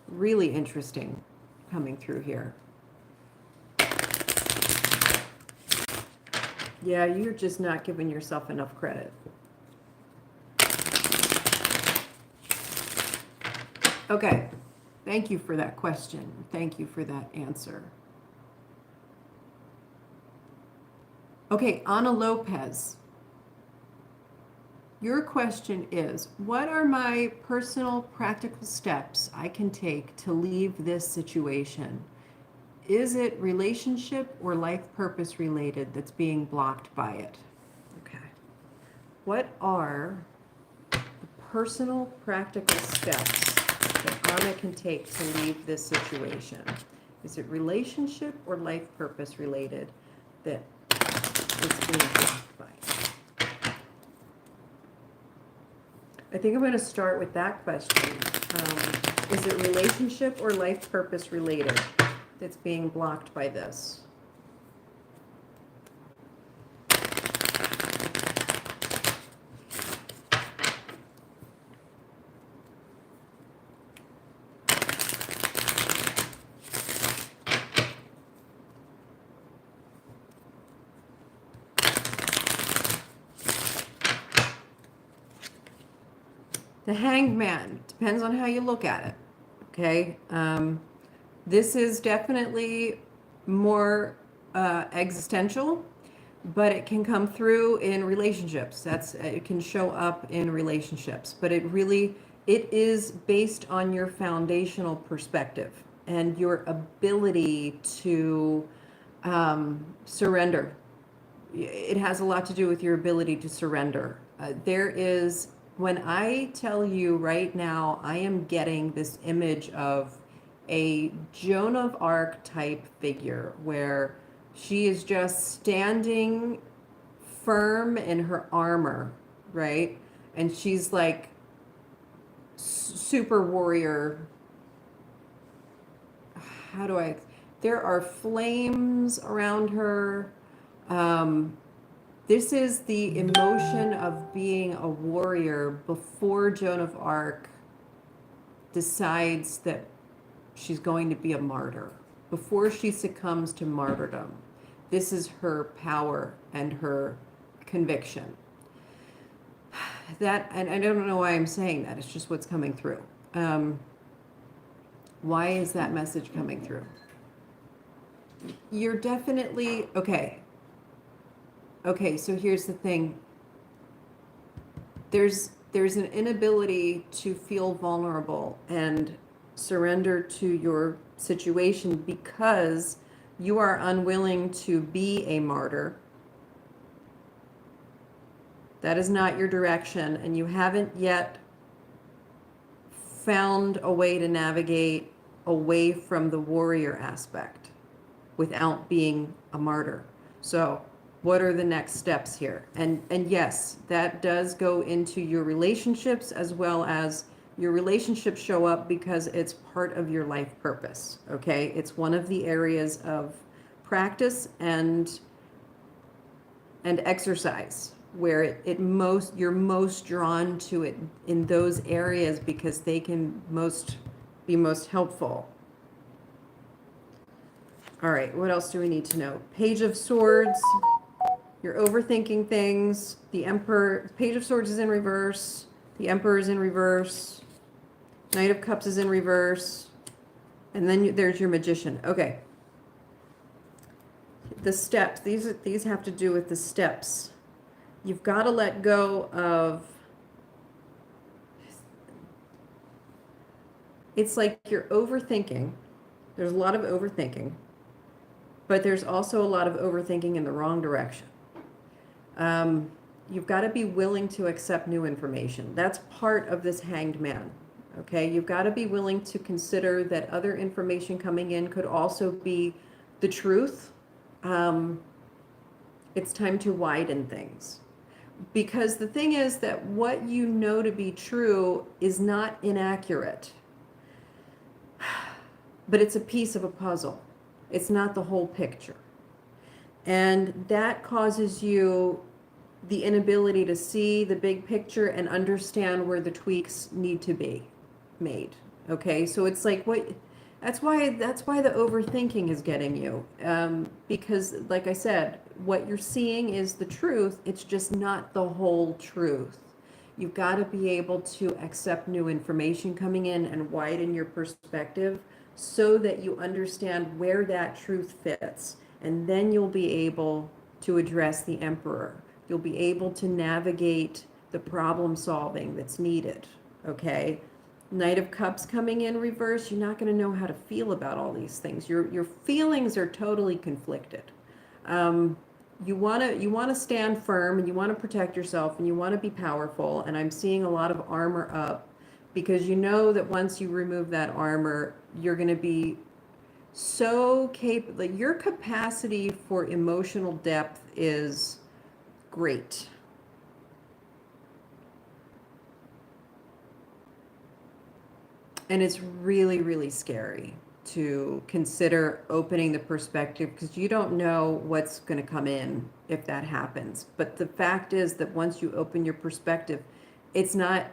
Really interesting coming through here. Yeah, you're just not giving yourself enough credit. Okay. Thank you for that question. Thank you for that answer. Okay, Ana Lopez. Your question is, what are my personal practical steps I can take to leave this situation? Is it relationship or life purpose related that's being blocked by it? Okay. What are the personal practical steps that Anna can take to leave this situation? Is it relationship or life purpose related that is being blocked by it? I think I'm going to start with that question. Is it relationship or life purpose related that's being blocked by this? The Hanged Man, depends on how you look at it, okay? This is definitely more existential, but it can come through in relationships. It can show up in relationships, but it is based on your foundational perspective and your ability to surrender. It has a lot to do with your ability to surrender. When I tell you right now, I am getting this image of a Joan of Arc type figure where she is just standing firm in her armor, right? And she's like super warrior. There are flames around her. This is the emotion of being a warrior before Joan of Arc decides that she's going to be a martyr, before she succumbs to martyrdom. This is her power and her conviction. And I don't know why I'm saying that. It's just what's coming through. Why is that message coming through? You're definitely, okay, so here's the thing. There's an inability to feel vulnerable and surrender to your situation because you are unwilling to be a martyr. That is not your direction, and you haven't yet found a way to navigate away from the warrior aspect without being a martyr. So what are the next steps here? And yes, that does go into your relationships, as well as your relationships show up because it's part of your life purpose, okay? It's one of the areas of practice and exercise where you're most drawn to it in those areas because they can be most helpful. All right, what else do we need to know? Page of Swords. You're overthinking things. The Emperor, Page of Swords is in reverse. The Emperor is in reverse. Knight of Cups is in reverse. And then there's your Magician. Okay. the steps, these have to do with the steps. You've got to let go of, it's like you're overthinking. There's a lot of overthinking, but there's also a lot of overthinking in the wrong direction. You've got to be willing to accept new information. That's part of this Hanged Man. Okay, you've got to be willing to consider that other information coming in could also be the truth. It's time to widen things. Because the thing is that what you know to be true is not inaccurate, but it's a piece of a puzzle. It's not the whole picture. And that causes you the inability to see the big picture and understand where the tweaks need to be made. Okay, so it's like that's why the overthinking is getting you, because like I said, what you're seeing is the truth. It's just not the whole truth. You've got to be able to accept new information coming in and widen your perspective so that you understand where that truth fits, and then you'll be able to address the Emperor. You'll be able to navigate the problem solving that's needed. Okay, Knight of Cups coming in reverse, you're not going to know how to feel about all these things. Your feelings are totally conflicted. You want to stand firm, and you want to protect yourself, and you want to be powerful, and I'm seeing a lot of armor up, because you know that once you remove that armor, you're going to be so capable. Like, your capacity for emotional depth is great. And it's really, really scary to consider opening the perspective, because you don't know what's going to come in if that happens. But the fact is that once you open your perspective, it's not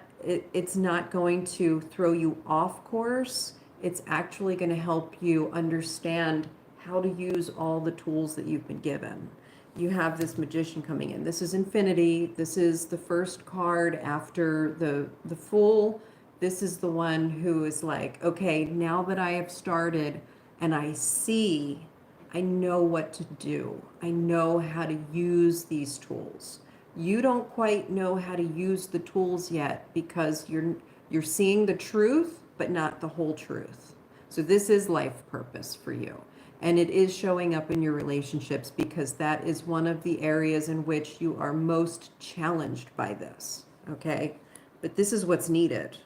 going to throw you off course. It's actually going to help you understand how to use all the tools that you've been given. You have this Magician coming in. This is Infinity. This is the first card after the Fool. This is the one who is like, okay, now that I have started and I see, I know what to do. I know how to use these tools. You don't quite know how to use the tools yet, because you're seeing the truth, but not the whole truth. So this is life purpose for you. And it is showing up in your relationships, because that is one of the areas in which you are most challenged by this. Okay? But this is what's needed.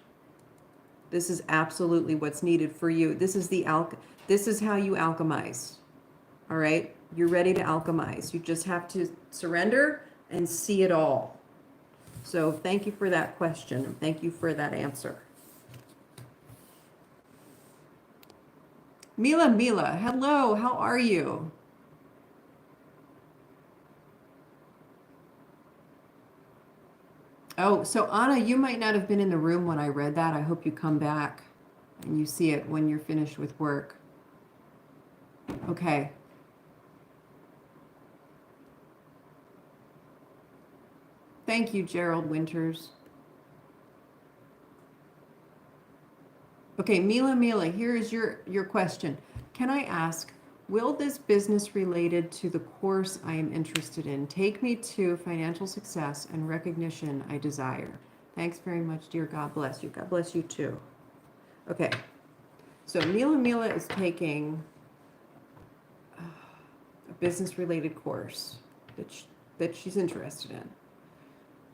This is absolutely what's needed for you. This is this is how you alchemize. All right? You're ready to alchemize. You just have to surrender and see it all. So thank you for that question, and thank you for that answer. Mila, hello, how are you? Oh, so Anna, you might not have been in the room when I read that. I hope you come back and you see it when you're finished with work. Okay. Thank you, Gerald Winters. Okay, Mila, here is your question. Can I ask, will this business related to the course I am interested in take me to financial success and recognition I desire? Thanks very much, dear. God bless you. God bless you too. Okay, so Mila is taking a business related course that she's interested in.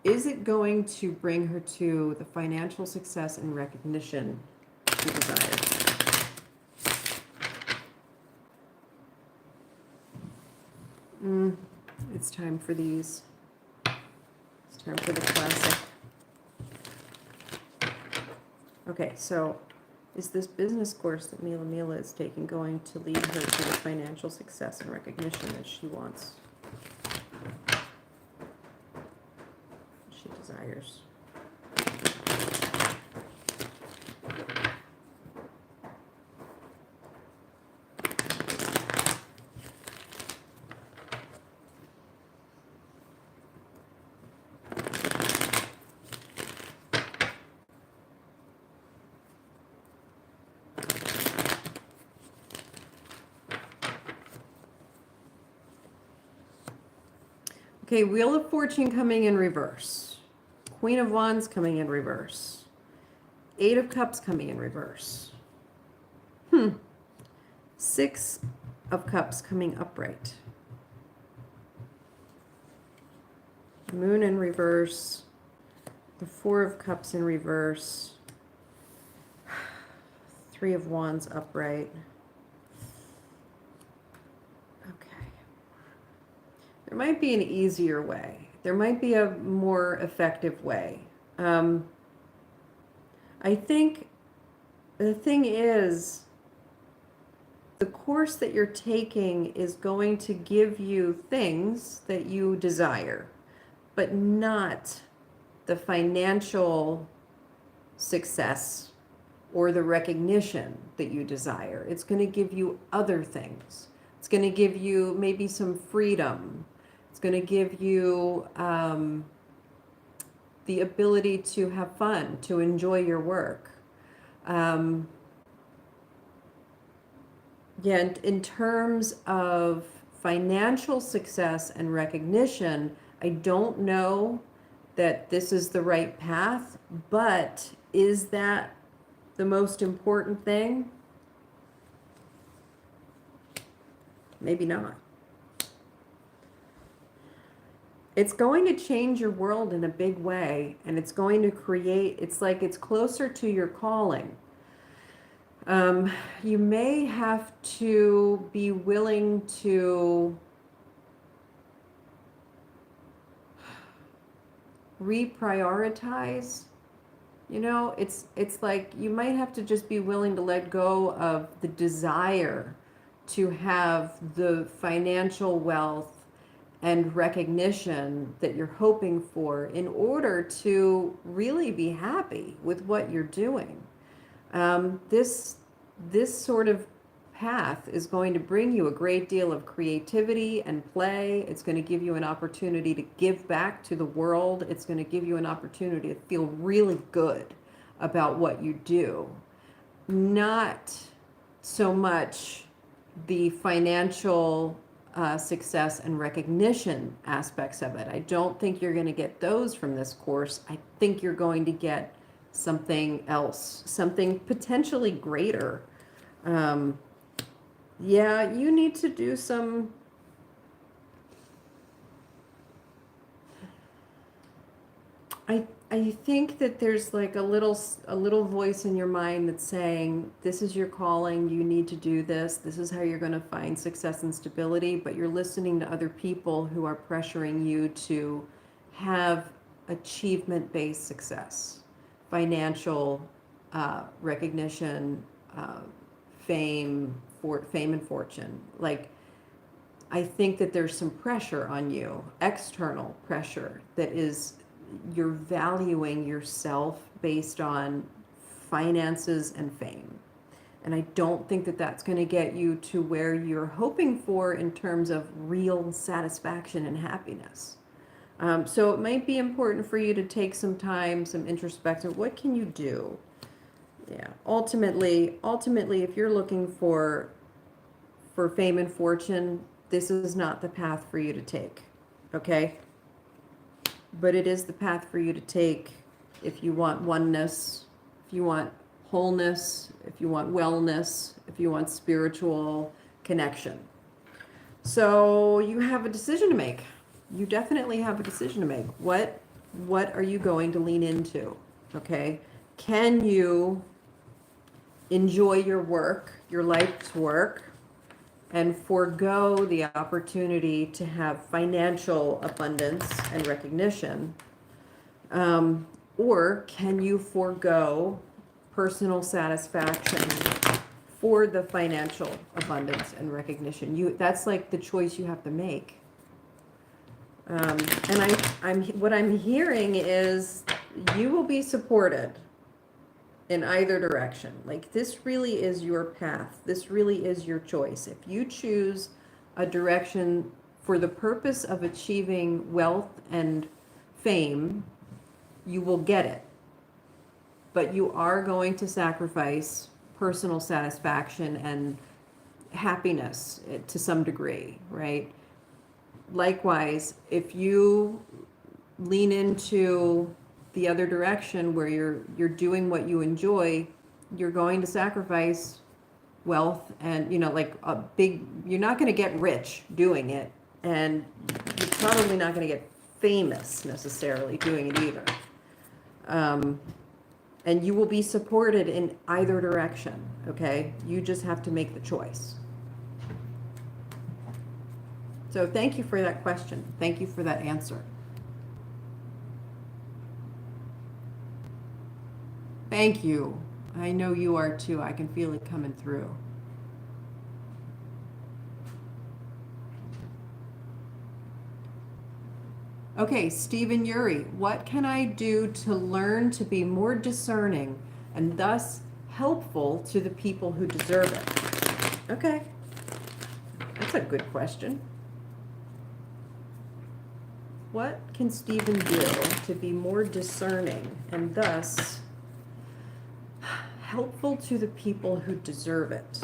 Is it going to bring her to the financial success and recognition she desires? It's time for these. It's time for the classic. Okay, so is this business course that Mila is taking going to lead her to the financial success and recognition that she wants? She desires. Okay, Wheel of Fortune coming in reverse. Queen of Wands coming in reverse. Eight of Cups coming in reverse. Six of Cups coming upright. Moon in reverse. The Four of Cups in reverse. Three of Wands upright. Okay. There might be an easier way. There might be a more effective way. I think the thing is, the course that you're taking is going to give you things that you desire, but not the financial success or the recognition that you desire. It's going to give you other things. It's going to give you maybe some freedom. It's going to give you the ability to have fun, to enjoy your work. Yeah, in terms of financial success and recognition, I don't know that this is the right path, but is that the most important thing? Maybe not. It's going to change your world in a big way, and it's going to create, it's like it's closer to your calling. You may have to be willing to reprioritize. You know, it's like you might have to just be willing to let go of the desire to have the financial wealth and recognition that you're hoping for in order to really be happy with what you're doing. This sort of path is going to bring you a great deal of creativity and play. It's going to give you an opportunity to give back to the world. It's going to give you an opportunity to feel really good about what you do. Not so much the financial success and recognition aspects of it. I don't think you're going to get those from this course. I think you're going to get something else, something potentially greater. Yeah, you need to do some I think that there's like a little voice in your mind that's saying, this is your calling, you need to do this, this is how you're going to find success and stability, but you're listening to other people who are pressuring you to have achievement-based success, financial recognition, fame and fortune. Like, I think that there's some pressure on you, external pressure, that is, you're valuing yourself based on finances and fame. And I don't think that that's going to get you to where you're hoping for in terms of real satisfaction and happiness. So it might be important for you to take some time, some introspection. What can you do? Yeah, ultimately, if you're looking for fame and fortune, this is not the path for you to take, okay? But it is the path for you to take if you want oneness, if you want wholeness, if you want wellness, if you want spiritual connection. So you have a decision to make. You definitely have a decision to make. What are you going to lean into, okay? Can you enjoy your work, your life's work, and forego the opportunity to have financial abundance and recognition? Or can you forego personal satisfaction for the financial abundance and recognition? That's like the choice you have to make. And what I'm hearing is you will be supported in either direction. Like, this really is your path. This really is your choice. If you choose a direction for the purpose of achieving wealth and fame, you will get it. But you are going to sacrifice personal satisfaction and happiness to some degree, right? likewise, if you lean into the other direction where you're doing what you enjoy, you're going to sacrifice wealth and, like a big, you're not going to get rich doing it, and you're probably not going to get famous necessarily doing it either. And you will be supported in either direction, okay? You just have to make the choice. So thank you for that question. Thank you for that answer. Thank you. I know you are too. I can feel it coming through. Okay, Stephen Yuri, what can I do to learn to be more discerning and thus helpful to the people who deserve it? Okay, that's a good question. What can Stephen do to be more discerning and thus helpful to the people who deserve it?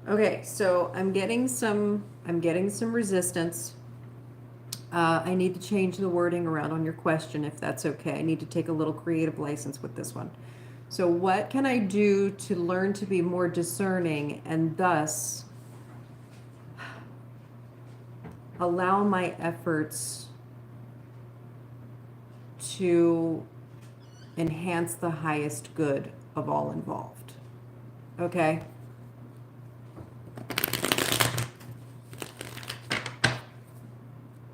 Okay, so I'm getting some resistance. I need to change the wording around on your question, if that's okay. I need to take a little creative license with this one. So what can I do to learn to be more discerning and thus allow my efforts to enhance the highest good of all involved? Okay.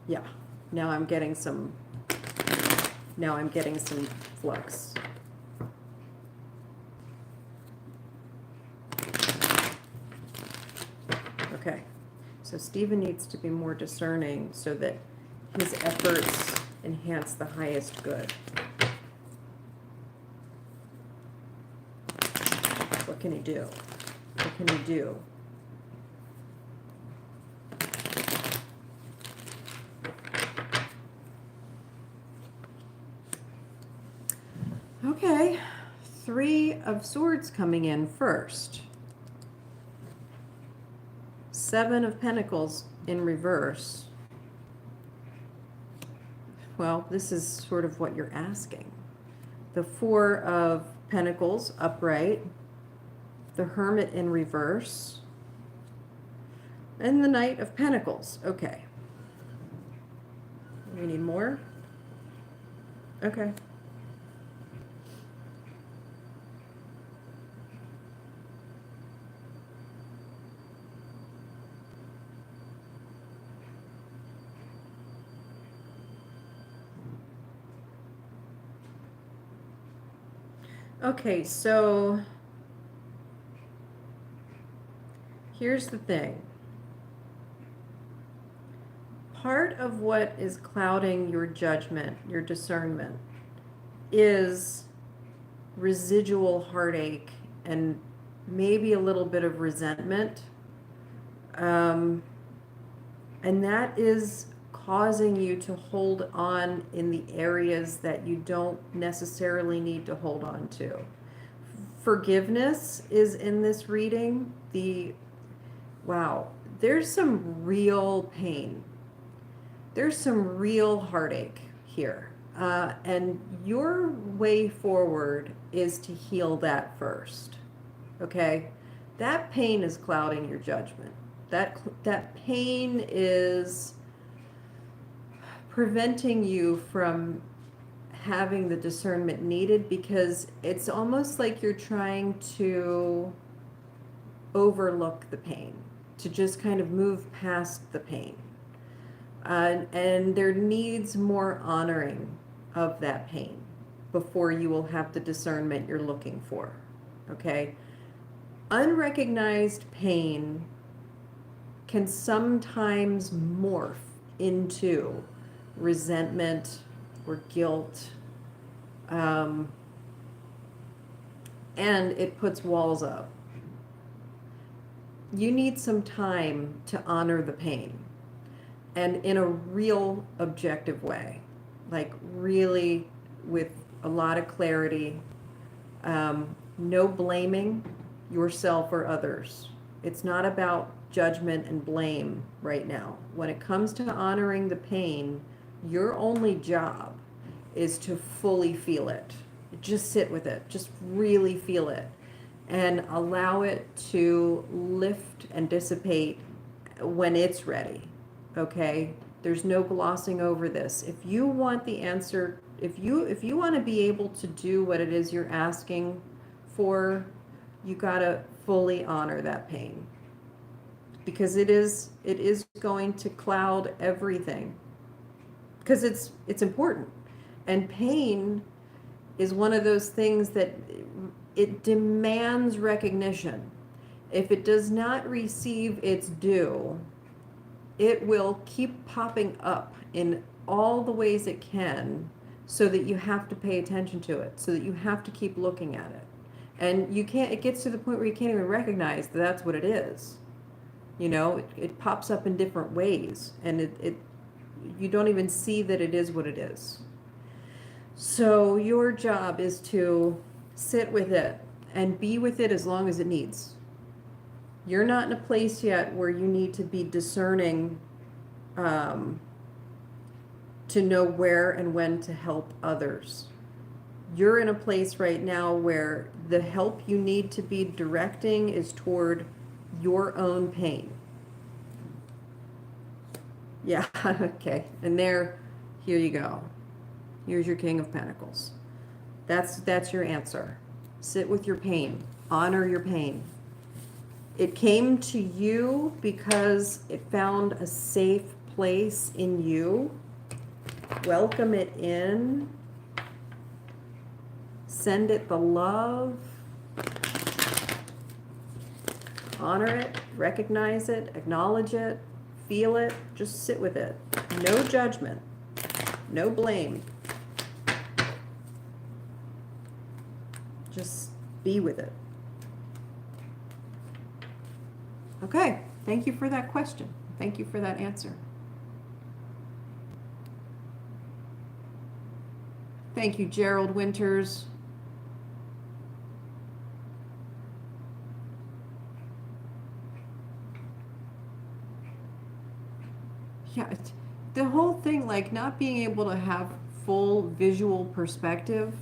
Yeah, now I'm getting some flux. Okay, so Stephen needs to be more discerning so that his efforts enhance the highest good. What can he do? What can he do? Okay, 3 of Swords coming in first. 7 of Pentacles in reverse. Well, this is sort of what you're asking. The 4 of Pentacles upright. The Hermit in reverse. And the Knight of Pentacles. Okay. We need more? Okay. Okay, so here's the thing. Part of what is clouding your judgment, your discernment, is residual heartache and maybe a little bit of resentment. And that is causing you to hold on in the areas that you don't necessarily need to hold on to. Forgiveness is in this reading. Wow, there's some real pain. There's some real heartache here. And your way forward is to heal that first. Okay? That pain is clouding your judgment. That pain is preventing you from having the discernment needed, because it's almost like you're trying to overlook the pain, to just kind of move past the pain. And there needs more honoring of that pain. before you will have the discernment you're looking for. Okay? Unrecognized pain can sometimes morph into resentment or guilt, and it puts walls up. You need some time to honor the pain, and in a real objective way, like really with a lot of clarity, no blaming yourself or others. It's not about judgment and blame right now. When it comes to honoring the pain, your only job is to fully feel it. Just sit with it. Just really feel it. And allow it to lift and dissipate when it's ready. Okay? There's no glossing over this. If you want the answer, if you want to be able to do what it is you're asking for, you got to fully honor that pain. Because it is going to cloud everything. Because it's important. And pain is one of those things that it demands recognition. If it does not receive its due, it will keep popping up in all the ways it can, so that you have to pay attention to it, so that you have to keep looking at it. And you can't, it gets to the point where you can't even recognize that that's what it is. You know, it pops up in different ways, and you don't even see that it is what it is. So your job is to sit with it and be with it as long as it needs. You're not in a place yet where you need to be discerning to know where and when to help others. You're in a place right now where the help you need to be directing is toward your own pain. Yeah, okay. And here you go. Here's your King of Pentacles. That's your answer. Sit with your pain. Honor your pain. It came to you because it found a safe place in you. Welcome it in. Send it the love. Honor it, recognize it, acknowledge it, feel it, just sit with it. No judgment, no blame. Just be with it. Okay, thank you for that question. Thank you for that answer. Thank you, Gerald Winters. Yeah, the whole thing, like not being able to have full visual perspective,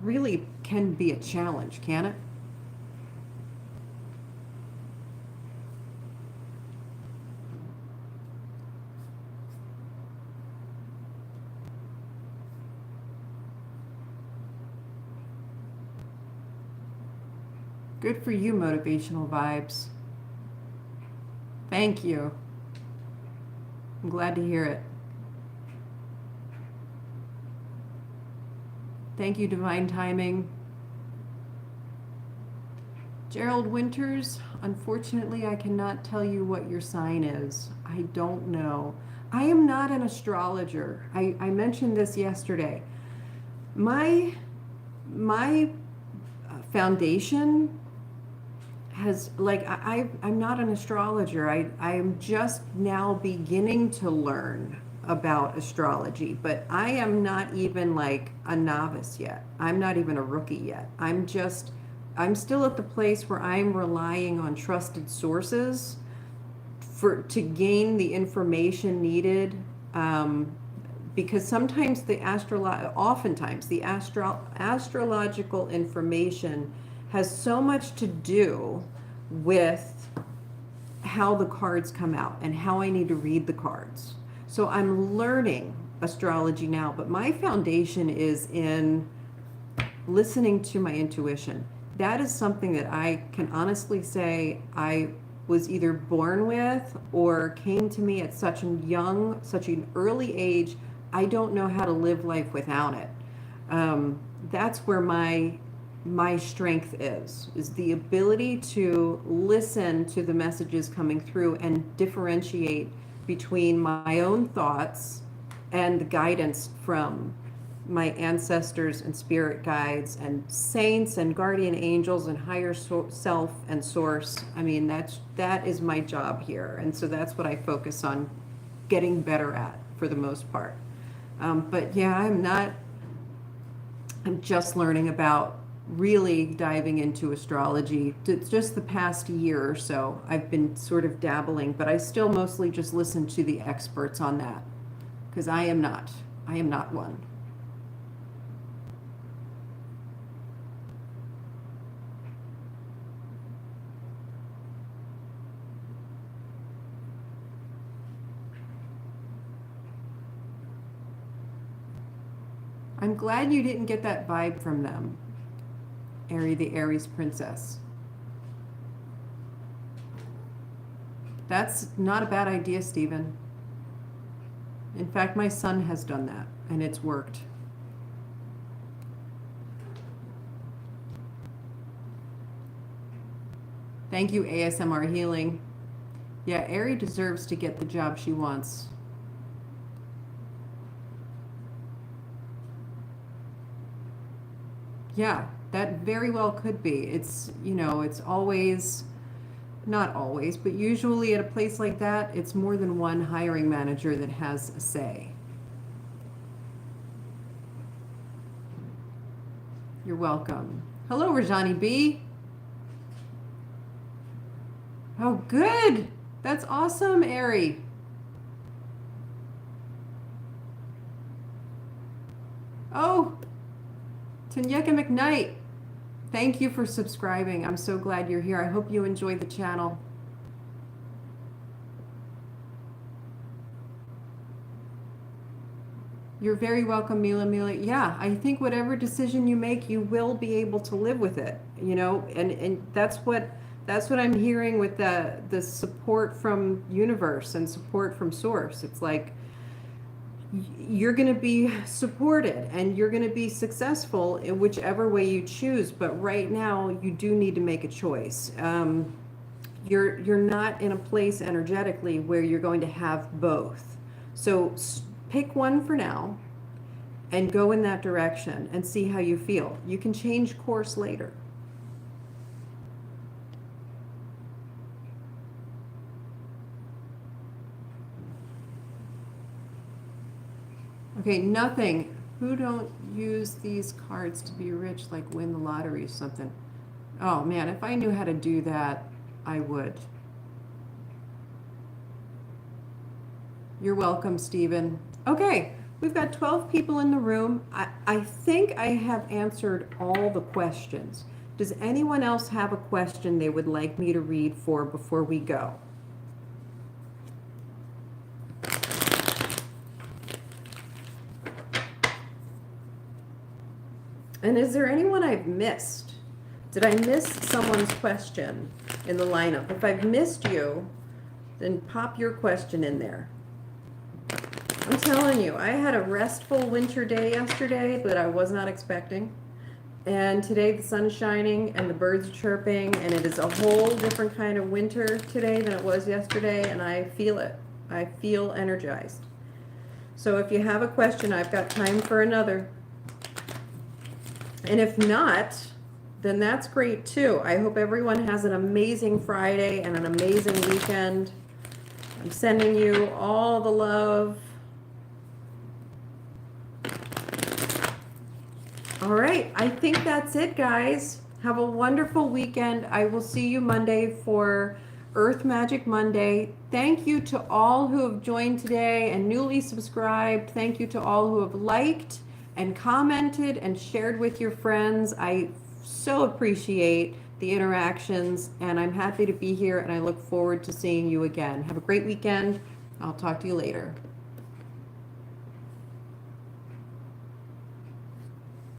really can be a challenge, can it? Good for you, motivational vibes. Thank you. I'm glad to hear it. Thank you, Divine Timing. Gerald Winters, unfortunately, I cannot tell you what your sign is. I don't know. I am not an astrologer. I mentioned this yesterday. My foundation has, like, I'm not an astrologer. I'm just now beginning to learn about astrology, but I am not even like a novice yet. I'm not even a rookie yet. I'm still at the place where I'm relying on trusted sources to gain the information needed, because sometimes oftentimes the astrological information has so much to do with how the cards come out and how I need to read the cards. So I'm learning astrology now, but my foundation is in listening to my intuition. That is something that I can honestly say I was either born with or came to me at such an early age. I don't know how to live life without it. That's where my strength is the ability to listen to the messages coming through and differentiate between my own thoughts and the guidance from my ancestors and spirit guides and saints and guardian angels and higher self and source. I mean, that is my job here, and so that's what I focus on getting better at for the most part. But yeah, I'm just learning about really diving into astrology. It's just the past year or so I've been sort of dabbling, but I still mostly just listen to the experts on that, because I am not one. I'm glad you didn't get that vibe from them, the Aries princess. That's not a bad idea, Stephen. In fact, my son has done that, and it's worked. Thank you, ASMR Healing. Yeah, Aries deserves to get the job she wants. Yeah, that very well could be. It's, it's always, not always, but usually at a place like that, it's more than one hiring manager that has a say. You're welcome. Hello, Rajani B. Oh, good. That's awesome, Ari. Oh, Tanyeka McKnight, thank you for subscribing. I'm so glad you're here. I hope you enjoy the channel. You're very welcome, Mila Mila. Yeah, I think whatever decision you make, you will be able to live with it, and that's what I'm hearing with the support from universe and support from source. It's like, you're going to be supported and you're going to be successful in whichever way you choose. But right now you do need to make a choice. You're not in a place energetically where you're going to have both. So pick one for now and go in that direction and see how you feel. You can change course later. Okay, nothing. Who don't use these cards to be rich, like win the lottery or something? Oh man, if I knew how to do that, I would. You're welcome, Stephen. Okay, we've got 12 people in the room. I think I have answered all the questions. Does anyone else have a question they would like me to read for before we go? And is there anyone I've missed? Did I miss someone's question in the lineup? If I've missed you, then pop your question in there. I'm telling you, I had a restful winter day yesterday that I was not expecting. And today the sun is shining and the birds are chirping, and it is a whole different kind of winter today than it was yesterday, and I feel it. I feel energized. So if you have a question, I've got time for another. And if not, then that's great too. I hope everyone has an amazing Friday and an amazing weekend. I'm sending you all the love. All right, I think that's it, guys. Have a wonderful weekend. I will see you Monday for Earth Magic Monday. Thank you to all who have joined today and newly subscribed. Thank you to all who have liked and commented and shared with your friends. I so appreciate the interactions, and I'm happy to be here, and I look forward to seeing you again. Have a great weekend. I'll talk to you later.